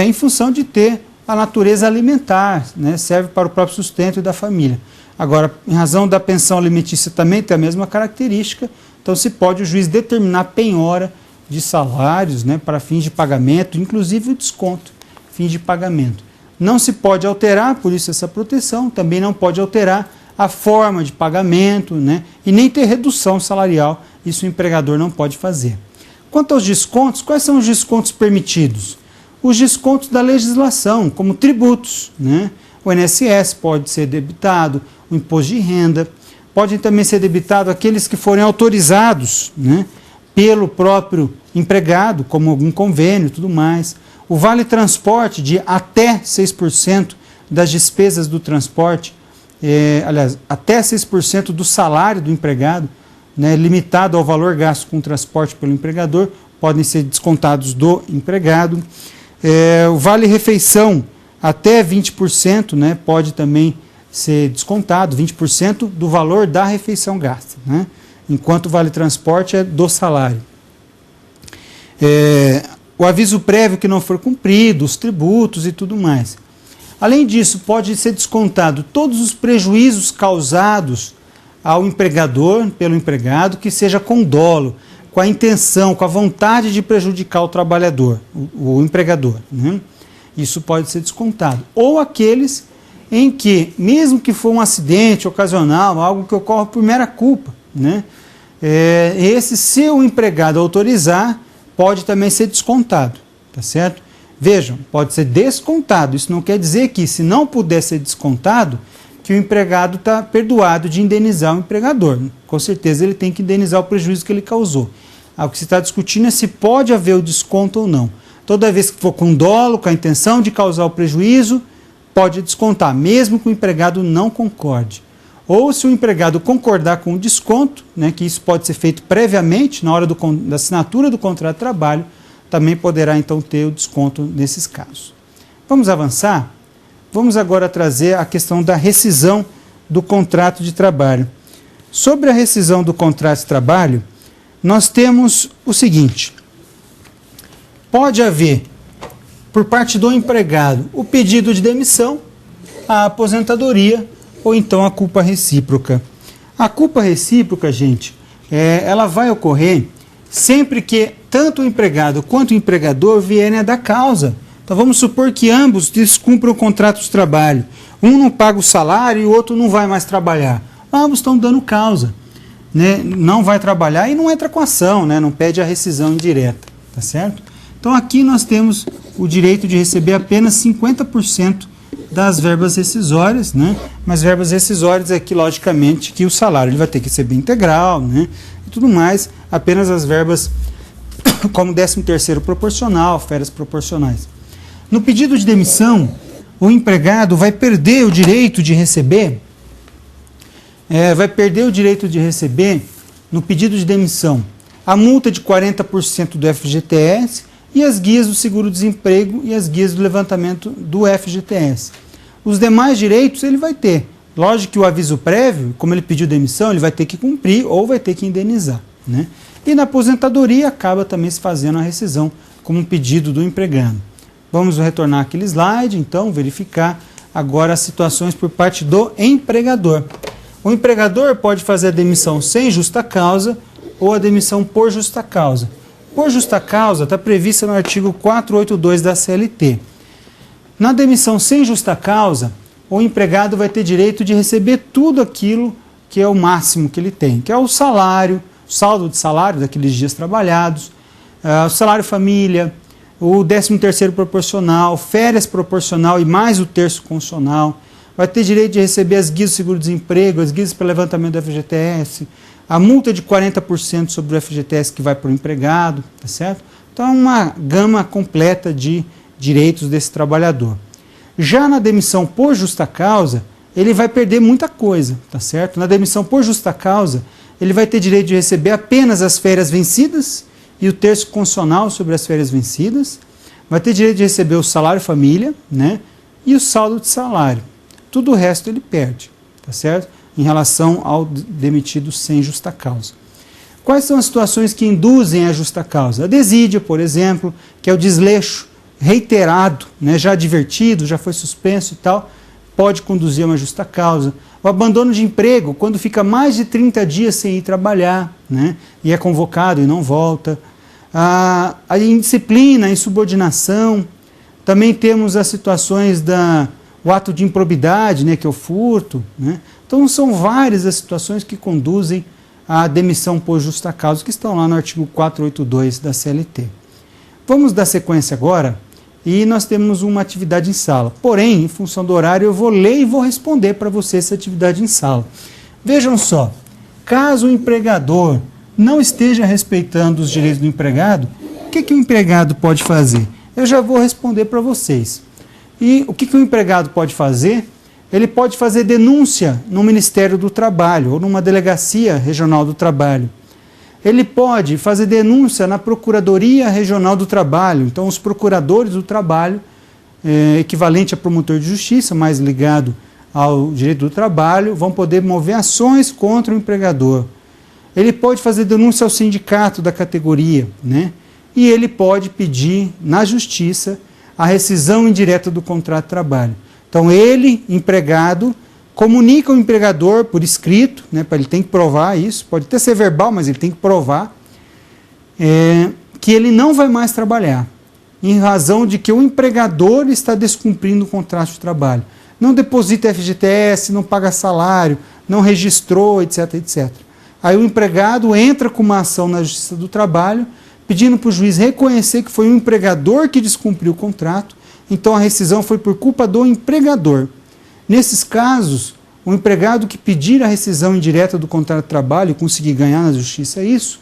em função de ter a natureza alimentar, né, serve para o próprio sustento e da família. Agora, em razão da pensão alimentícia também tem a mesma característica, então se pode o juiz determinar penhora de salários, né, para fins de pagamento, inclusive o desconto, fins de pagamento. Não se pode alterar, por isso essa proteção, também não pode alterar a forma de pagamento, né, e nem ter redução salarial, isso o empregador não pode fazer. Quanto aos descontos, quais são os descontos permitidos? Os descontos da legislação, como tributos, né? O INSS pode ser debitado, o imposto de renda, podem também ser debitados aqueles que forem autorizados, né, pelo próprio empregado, como algum convênio e tudo mais. O vale transporte de até 6% das despesas do transporte, aliás, até 6% do salário do empregado, né, limitado ao valor gasto com transporte pelo empregador, podem ser descontados do empregado. O vale refeição até 20%, né, pode também ser descontado, 20% do valor da refeição gasta, né, enquanto o vale transporte é do salário. O aviso prévio que não for cumprido, os tributos e tudo mais. Além disso, pode ser descontado todos os prejuízos causados ao empregador, pelo empregado, que seja com dolo, com a intenção, com a vontade de prejudicar o trabalhador, o empregador, né? Isso pode ser descontado. Ou aqueles em que, mesmo que for um acidente ocasional, algo que ocorre por mera culpa, né? Esse, se o empregado autorizar, pode também ser descontado, tá certo? Vejam, pode ser descontado, isso não quer dizer que, se não puder ser descontado, que o empregado está perdoado de indenizar o empregador. Com certeza ele tem que indenizar o prejuízo que ele causou. O que se está discutindo é se pode haver o desconto ou não. Toda vez que for com dolo, com a intenção de causar o prejuízo, pode descontar, mesmo que o empregado não concorde. Ou se o empregado concordar com o desconto, né, que isso pode ser feito previamente, na hora da assinatura do contrato de trabalho, também poderá então ter o desconto nesses casos. Vamos avançar? Vamos agora trazer a questão da rescisão do contrato de trabalho. Sobre a rescisão do contrato de trabalho, nós temos o seguinte: pode haver, por parte do empregado, o pedido de demissão, a aposentadoria ou então a culpa recíproca. A culpa recíproca, gente, ela vai ocorrer sempre que tanto o empregado quanto o empregador vierem a dar causa. Então vamos supor que ambos descumpram o contrato de trabalho. Um não paga o salário e o outro não vai mais trabalhar. Ambos estão dando causa, né? Não vai trabalhar e não entra com ação, né? Não pede a rescisão indireta, tá certo? Então aqui nós temos o direito de receber apenas 50% das verbas rescisórias, né? Mas verbas rescisórias é que, logicamente, que o salário ele vai ter que receber integral, né? E tudo mais, apenas as verbas como 13º proporcional, férias proporcionais. No pedido de demissão, o empregado vai perder o direito de receber, no pedido de demissão, a multa de 40% do FGTS e as guias do seguro-desemprego e as guias do levantamento do FGTS. Os demais direitos ele vai ter. Lógico que o aviso prévio, como ele pediu demissão, ele vai ter que cumprir ou vai ter que indenizar, né? E na aposentadoria acaba também se fazendo a rescisão como um pedido do empregado. Vamos retornar aquele slide, então, verificar agora as situações por parte do empregador. O empregador pode fazer a demissão sem justa causa ou a demissão por justa causa. Por justa causa está prevista no artigo 482 da CLT. Na demissão sem justa causa, o empregado vai ter direito de receber tudo aquilo que é o máximo que ele tem, que é o salário, o saldo de salário daqueles dias trabalhados, o salário família, o 13º proporcional, férias proporcional e mais o terço constitucional. Vai ter direito de receber as guias do seguro-desemprego, as guias para levantamento do FGTS, a multa de 40% sobre o FGTS que vai para o empregado, tá certo? Então é uma gama completa de direitos desse trabalhador. Já na demissão por justa causa, ele vai perder muita coisa, tá certo? Na demissão por justa causa, ele vai ter direito de receber apenas as férias vencidas e o terço constitucional sobre as férias vencidas, vai ter direito de receber o salário família, né, e o saldo de salário. Tudo o resto ele perde, tá certo? Em relação ao demitido sem justa causa. Quais são as situações que induzem a justa causa? A desídia, por exemplo, que é o desleixo reiterado, né, já advertido, já foi suspenso e tal, pode conduzir a uma justa causa. O abandono de emprego, quando fica mais de 30 dias sem ir trabalhar, né, e é convocado e não volta. a indisciplina, a insubordinação. Também temos as situações o ato de improbidade, né, que é o furto, né? Então são várias as situações que conduzem à demissão por justa causa, que estão lá no artigo 482 da CLT. Vamos dar sequência agora, e nós temos uma atividade em sala. Porém, em função do horário, eu vou ler e vou responder para você essa atividade em sala. Vejam só, caso o empregador não esteja respeitando os direitos do empregado, o que o empregado pode fazer? Eu já vou responder para vocês. E o que o empregado pode fazer? Ele pode fazer denúncia no Ministério do Trabalho ou numa delegacia regional do trabalho. Ele pode fazer denúncia na Procuradoria Regional do Trabalho. Então, os procuradores do trabalho, equivalente a promotor de justiça, mais ligado ao direito do trabalho, vão poder mover ações contra o empregador. Ele pode fazer denúncia ao sindicato da categoria, né? E ele pode pedir na justiça a rescisão indireta do contrato de trabalho. Então, ele, empregado, comunica ao empregador por escrito, né, ele tem que provar isso, pode até ser verbal, mas ele tem que provar, que ele não vai mais trabalhar, em razão de que o empregador está descumprindo o contrato de trabalho. Não deposita FGTS, não paga salário, não registrou, etc, etc. Aí o empregado entra com uma ação na Justiça do Trabalho, pedindo para o juiz reconhecer que foi o empregador que descumpriu o contrato, então a rescisão foi por culpa do empregador. Nesses casos, o empregado que pedir a rescisão indireta do contrato de trabalho e conseguir ganhar na justiça isso,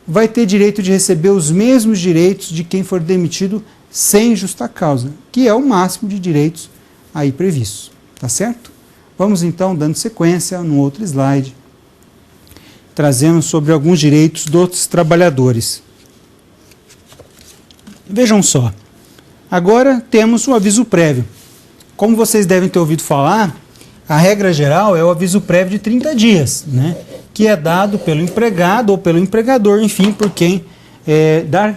vai ter direito de receber os mesmos direitos de quem for demitido sem justa causa, que é o máximo de direitos aí previstos. Tá certo? Vamos então dando sequência no outro slide, trazendo sobre alguns direitos dos trabalhadores. Vejam só, agora temos o aviso prévio. Como vocês devem ter ouvido falar, a regra geral é o aviso prévio de 30 dias, né? Que é dado pelo empregado ou pelo empregador, enfim, por quem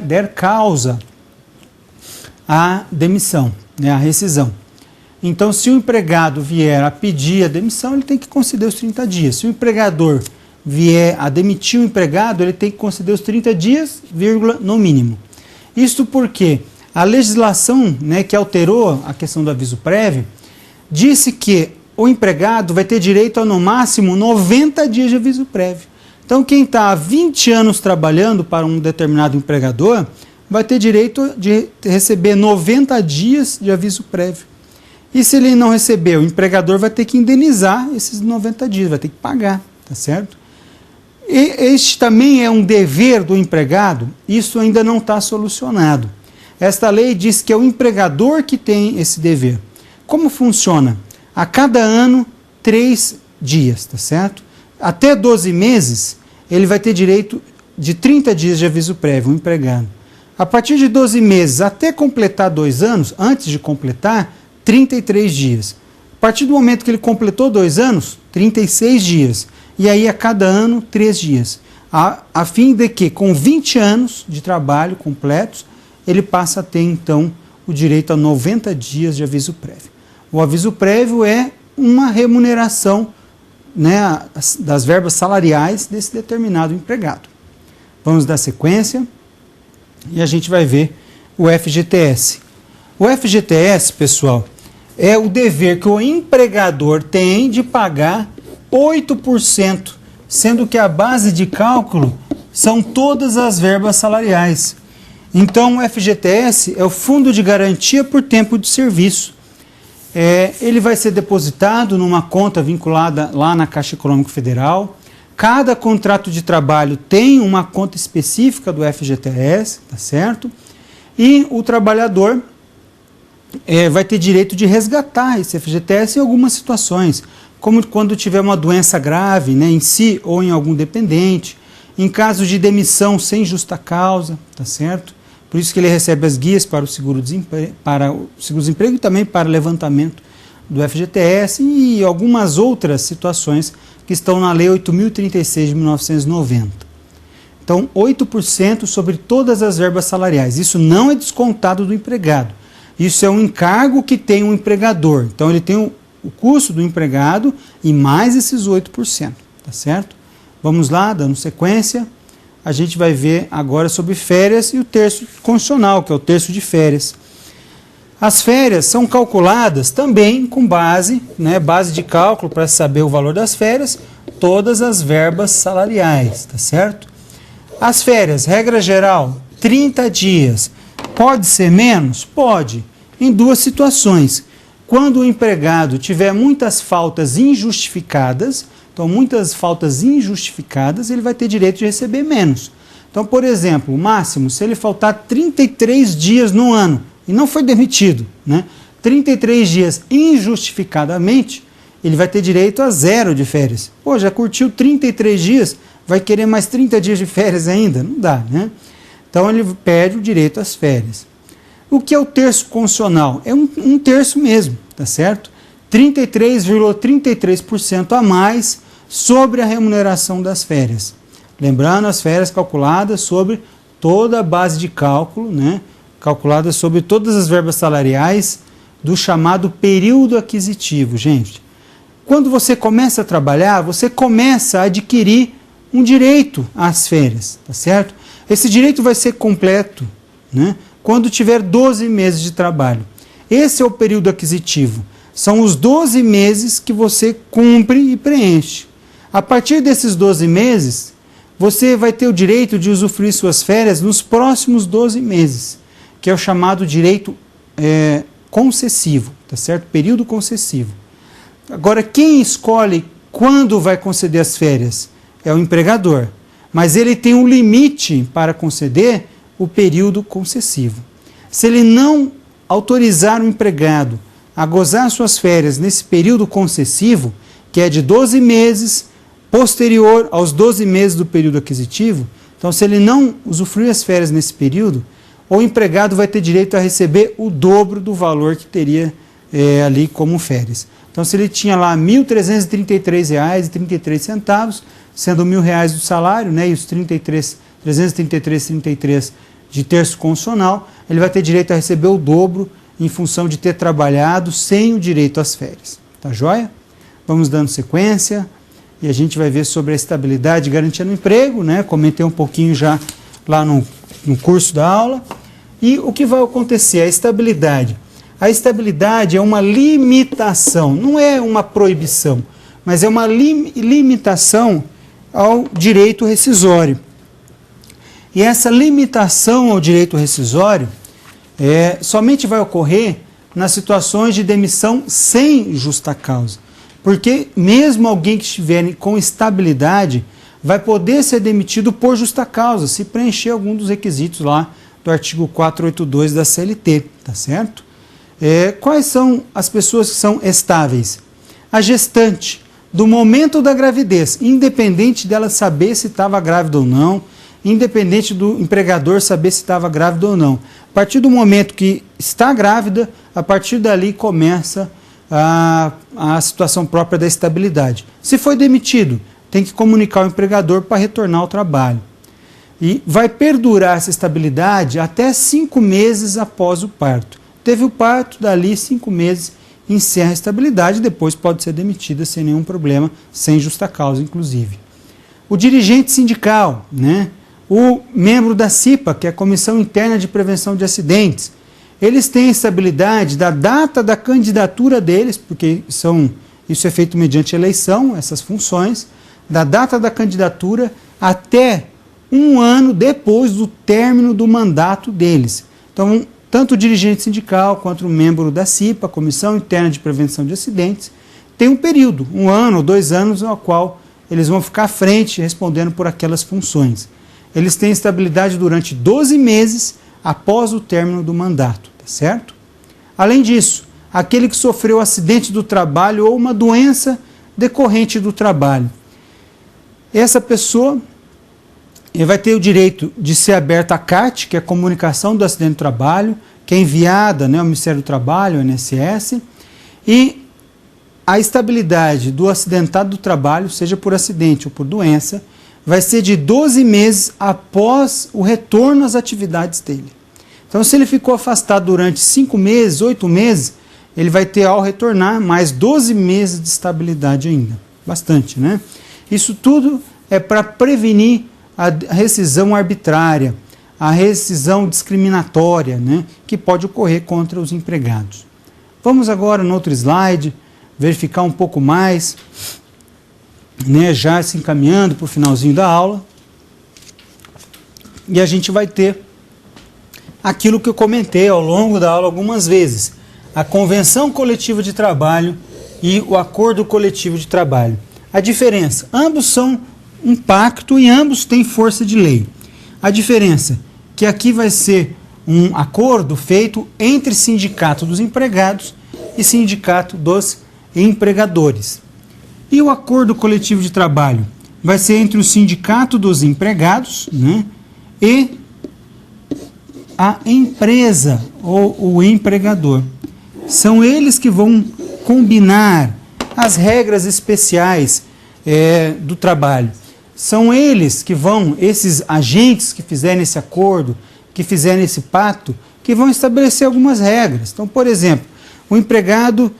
der causa à demissão, né, à rescisão. Então, se o empregado vier a pedir a demissão, ele tem que conceder os 30 dias. Se o empregador vier a demitir o empregado, ele tem que conceder os 30 dias, vírgula, no mínimo. Isto porque a legislação, né, que alterou a questão do aviso prévio, disse que o empregado vai ter direito a, no máximo, 90 dias de aviso prévio. Então, quem está há 20 anos trabalhando para um determinado empregador, vai ter direito de receber 90 dias de aviso prévio. E se ele não receber, o empregador vai ter que indenizar esses 90 dias, vai ter que pagar, tá certo? E este também é um dever do empregado, isso ainda não está solucionado. Esta lei diz que é o empregador que tem esse dever. Como funciona? A cada ano, 3 dias, tá certo? Até 12 meses, ele vai ter direito de 30 dias de aviso prévio, o empregado. A partir de 12 meses, até completar 2 anos, antes de completar, 33 dias. A partir do momento que ele completou 2 anos, 36 dias. E aí, a cada ano, 3 dias. A fim de que, com 20 anos de trabalho completos, ele passa a ter, então, o direito a 90 dias de aviso prévio. O aviso prévio é uma remuneração, né, das verbas salariais desse determinado empregado. Vamos dar sequência e a gente vai ver o FGTS. O FGTS, pessoal, é o dever que o empregador tem de pagar 8%, sendo que a base de cálculo são todas as verbas salariais. Então, o FGTS é o Fundo de Garantia por Tempo de Serviço. Ele vai ser depositado numa conta vinculada lá na Caixa Econômica Federal. Cada contrato de trabalho tem uma conta específica do FGTS, tá certo? E o trabalhador vai ter direito de resgatar esse FGTS em algumas situações, como quando tiver uma doença grave, né, em si ou em algum dependente, em caso de demissão sem justa causa, tá certo? Por isso que ele recebe as guias para o seguro-desemprego e também para o levantamento do FGTS e algumas outras situações que estão na Lei 8.036 de 1990. Então, 8% sobre todas as verbas salariais. Isso não é descontado do empregado. Isso é um encargo que tem o empregador. Então, ele tem o custo do empregado e mais esses 8%. Tá certo? Vamos lá, dando sequência. a gente vai ver agora sobre férias e o terço constitucional, que é o terço de férias. As férias são calculadas também com base, base de cálculo para saber o valor das férias, todas as verbas salariais, tá certo? As férias, regra geral, 30 dias. Pode ser menos? Pode, em duas situações. Quando o empregado tiver muitas faltas injustificadas, então muitas faltas injustificadas, ele vai ter direito de receber menos. Então, por exemplo, o máximo, se ele faltar 33 dias no ano, e não foi demitido, 33 dias injustificadamente, ele vai ter direito a 0 de férias. Pô, já curtiu 33 dias, vai querer mais 30 dias de férias ainda? Não dá, Então ele perde o direito às férias. O que é o terço constitucional? É um terço mesmo, tá certo? 33,33% a mais sobre a remuneração das férias. Lembrando, as férias calculadas sobre toda a base de cálculo, calculadas sobre todas as verbas salariais do chamado período aquisitivo, gente. Quando você começa a trabalhar, você começa a adquirir um direito às férias, tá certo? Esse direito vai ser completo, quando tiver 12 meses de trabalho. Esse é o período aquisitivo. São os 12 meses que você cumpre e preenche. A partir desses 12 meses, você vai ter o direito de usufruir suas férias nos próximos 12 meses, que é o chamado direito concessivo, tá certo? Período concessivo. Agora, quem escolhe quando vai conceder as férias? É o empregador. Mas ele tem um limite para conceder o período concessivo. Se ele não autorizar o empregado a gozar suas férias nesse período concessivo, que é de 12 meses, posterior aos 12 meses do período aquisitivo, então se ele não usufruir as férias nesse período, o empregado vai ter direito a receber o dobro do valor que teria ali como férias. Então se ele tinha lá R$ 1.333,33, sendo R$ 1.000 do salário, e os 333,33 de terço constitucional, ele vai ter direito a receber o dobro em função de ter trabalhado sem o direito às férias. Tá joia? Vamos dando sequência e a gente vai ver sobre a estabilidade e garantia no emprego, Comentei um pouquinho já lá no curso da aula. E o que vai acontecer? A estabilidade. A estabilidade é uma limitação, não é uma proibição, mas é uma limitação ao direito rescisório. E essa limitação ao direito rescisório somente vai ocorrer nas situações de demissão sem justa causa. Porque mesmo alguém que estiver com estabilidade vai poder ser demitido por justa causa, se preencher algum dos requisitos lá do artigo 482 da CLT, tá certo? Quais são as pessoas que são estáveis? A gestante, do momento da gravidez, independente dela saber se estava grávida ou não, independente do empregador saber se estava grávida ou não. A partir do momento que está grávida, a partir dali começa a situação própria da estabilidade. Se foi demitido, tem que comunicar ao empregador para retornar ao trabalho. E vai perdurar essa estabilidade até 5 meses após o parto. Teve o parto, dali 5 meses encerra a estabilidade, depois pode ser demitida sem nenhum problema, sem justa causa, inclusive. O dirigente sindical, o membro da CIPA, que é a Comissão Interna de Prevenção de Acidentes, eles têm a estabilidade da data da candidatura deles, porque isso é feito mediante eleição, essas funções, da data da candidatura até 1 ano depois do término do mandato deles. Então, tanto o dirigente sindical quanto o membro da CIPA, Comissão Interna de Prevenção de Acidentes, tem um período, 1 ano ou 2 anos, no qual eles vão ficar à frente respondendo por aquelas funções. Eles têm estabilidade durante 12 meses após o término do mandato, tá certo? Além disso, aquele que sofreu acidente do trabalho ou uma doença decorrente do trabalho. Essa pessoa vai ter o direito de ser aberta a CAT, que é a comunicação do acidente do trabalho, que é enviada ao Ministério do Trabalho, ao INSS, e a estabilidade do acidentado do trabalho, seja por acidente ou por doença, vai ser de 12 meses após o retorno às atividades dele. Então, se ele ficou afastado durante 5 meses, 8 meses, ele vai ter, ao retornar, mais 12 meses de estabilidade ainda. Bastante, Isso tudo é para prevenir a rescisão arbitrária, a rescisão discriminatória, né, que pode ocorrer contra os empregados. Vamos agora no outro slide, verificar um pouco mais, né, já se encaminhando para o finalzinho da aula. E a gente vai ter aquilo que eu comentei ao longo da aula algumas vezes, a convenção coletiva de trabalho e o acordo coletivo de trabalho. A diferença, ambos são um pacto e ambos têm força de lei. A diferença, que aqui vai ser um acordo feito entre sindicato dos empregados e sindicato dos empregadores. E o acordo coletivo de trabalho vai ser entre o sindicato dos empregados, né, e a empresa ou o empregador. São eles que vão combinar as regras especiais do trabalho. São eles que vão, esses agentes que fizerem esse acordo, que fizerem esse pacto, que vão estabelecer algumas regras. Então, por exemplo, o empregado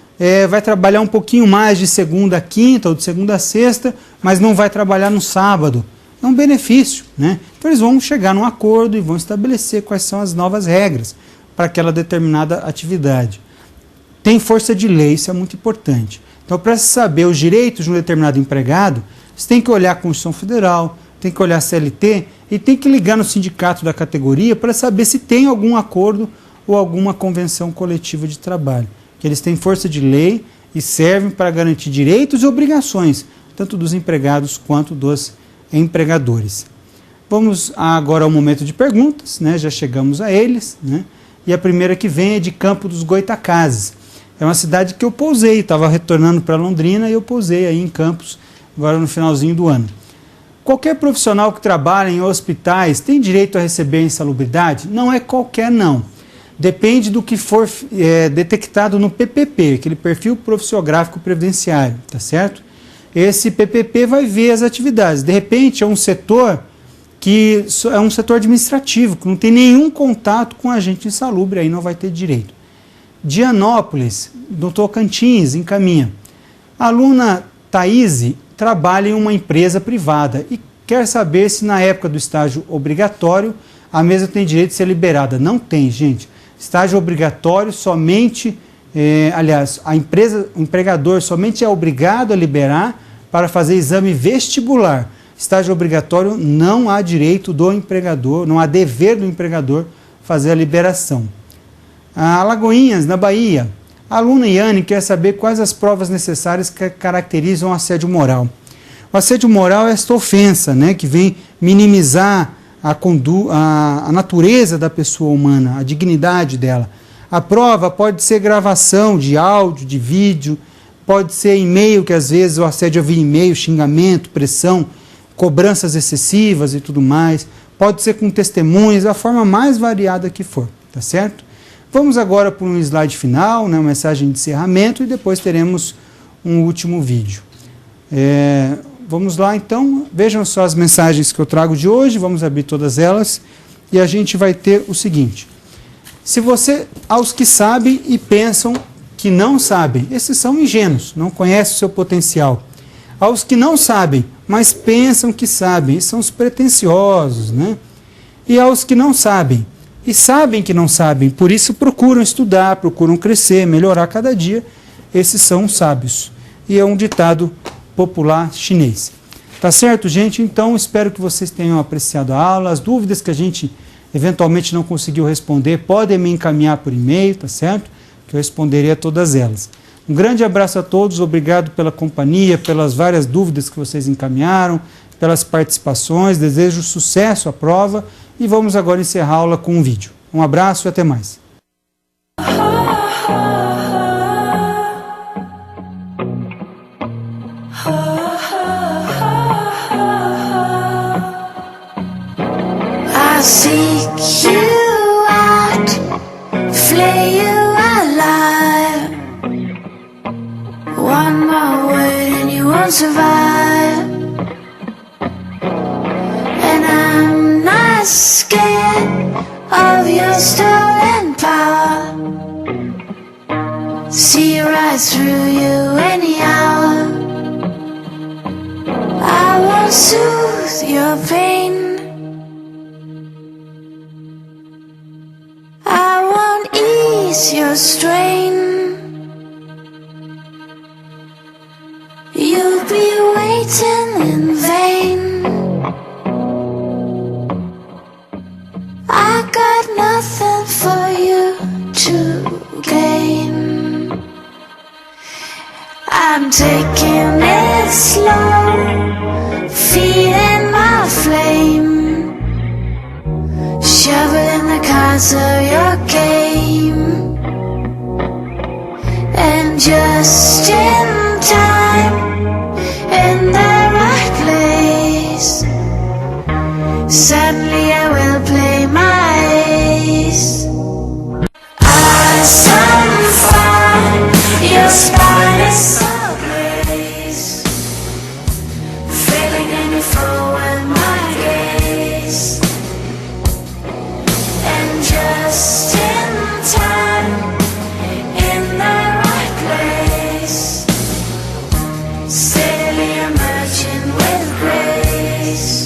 vai trabalhar um pouquinho mais de segunda a quinta ou de segunda a sexta, mas não vai trabalhar no sábado. É um benefício, né? Então eles vão chegar num acordo e vão estabelecer quais são as novas regras para aquela determinada atividade. Tem força de lei, isso é muito importante. Então, para saber os direitos de um determinado empregado, você tem que olhar a Constituição Federal, tem que olhar a CLT e tem que ligar no sindicato da categoria para saber se tem algum acordo ou alguma convenção coletiva de trabalho. Que eles têm força de lei e servem para garantir direitos e obrigações, tanto dos empregados quanto dos empregadores. Vamos agora ao momento de perguntas, né? Já chegamos a eles, né? E a primeira que vem é de Campo dos Goitacazes. É uma cidade que eu pousei, estava retornando para Londrina e eu pousei aí em Campos, agora no finalzinho do ano. Qualquer profissional que trabalha em hospitais tem direito a receber insalubridade? Não é qualquer não. Depende do que for detectado no PPP, aquele perfil profissiográfico previdenciário, tá certo? Esse PPP vai ver as atividades. De repente é um setor que é um setor administrativo, que não tem nenhum contato com agente insalubre, aí não vai ter direito. Dianópolis, do Tocantins, encaminha. A aluna Thaís trabalha em uma empresa privada e quer saber se na época do estágio obrigatório a mesma tem direito de ser liberada. Não tem, gente. Estágio obrigatório somente, o empregador somente é obrigado a liberar para fazer exame vestibular. Estágio obrigatório não há direito do empregador, não há dever do empregador fazer a liberação. A Alagoinhas, na Bahia, a aluna Iane quer saber quais as provas necessárias que caracterizam o assédio moral. O assédio moral é esta ofensa, né, que vem minimizar a natureza da pessoa humana, a dignidade dela. A prova pode ser gravação de áudio, de vídeo, pode ser e-mail, que às vezes o assédio via e-mail, xingamento, pressão, cobranças excessivas e tudo mais. Pode ser com testemunhas, a forma mais variada que for, tá certo? Vamos agora para um slide final, né, uma mensagem de encerramento, e depois teremos um último vídeo. Vamos lá então, vejam só as mensagens que eu trago de hoje, vamos abrir todas elas, e a gente vai ter o seguinte. Se você, aos que sabem e pensam que não sabem, esses são ingênuos, não conhecem o seu potencial. Aos que não sabem, mas pensam que sabem, esses são os pretensiosos, né? E aos que não sabem, e sabem que não sabem, por isso procuram estudar, procuram crescer, melhorar cada dia, esses são os sábios. E é um ditado popular chinês. Tá certo, gente? Então, espero que vocês tenham apreciado a aula. As dúvidas que a gente eventualmente não conseguiu responder, podem me encaminhar por e-mail, tá certo? Que eu responderei a todas elas. Um grande abraço a todos, obrigado pela companhia, pelas várias dúvidas que vocês encaminharam, pelas participações, desejo sucesso à prova e vamos agora encerrar a aula com um vídeo. Um abraço e até mais. I seek you out, flay you alive. One more word and you won't survive. And I'm not scared of your stolen power. See right through you any hour. I won't soothe your pain, ease your strain. You'll be waiting in vain. I got nothing for you to gain. I'm taking it slow, feeding my flame, shoveling the cards of your game, and just in time, in the right place, suddenly I will play my ace. Eyes on fire, your spine is so grace, feeling in your forward my gaze, and just in time, in the right place, steadily emerging with grace.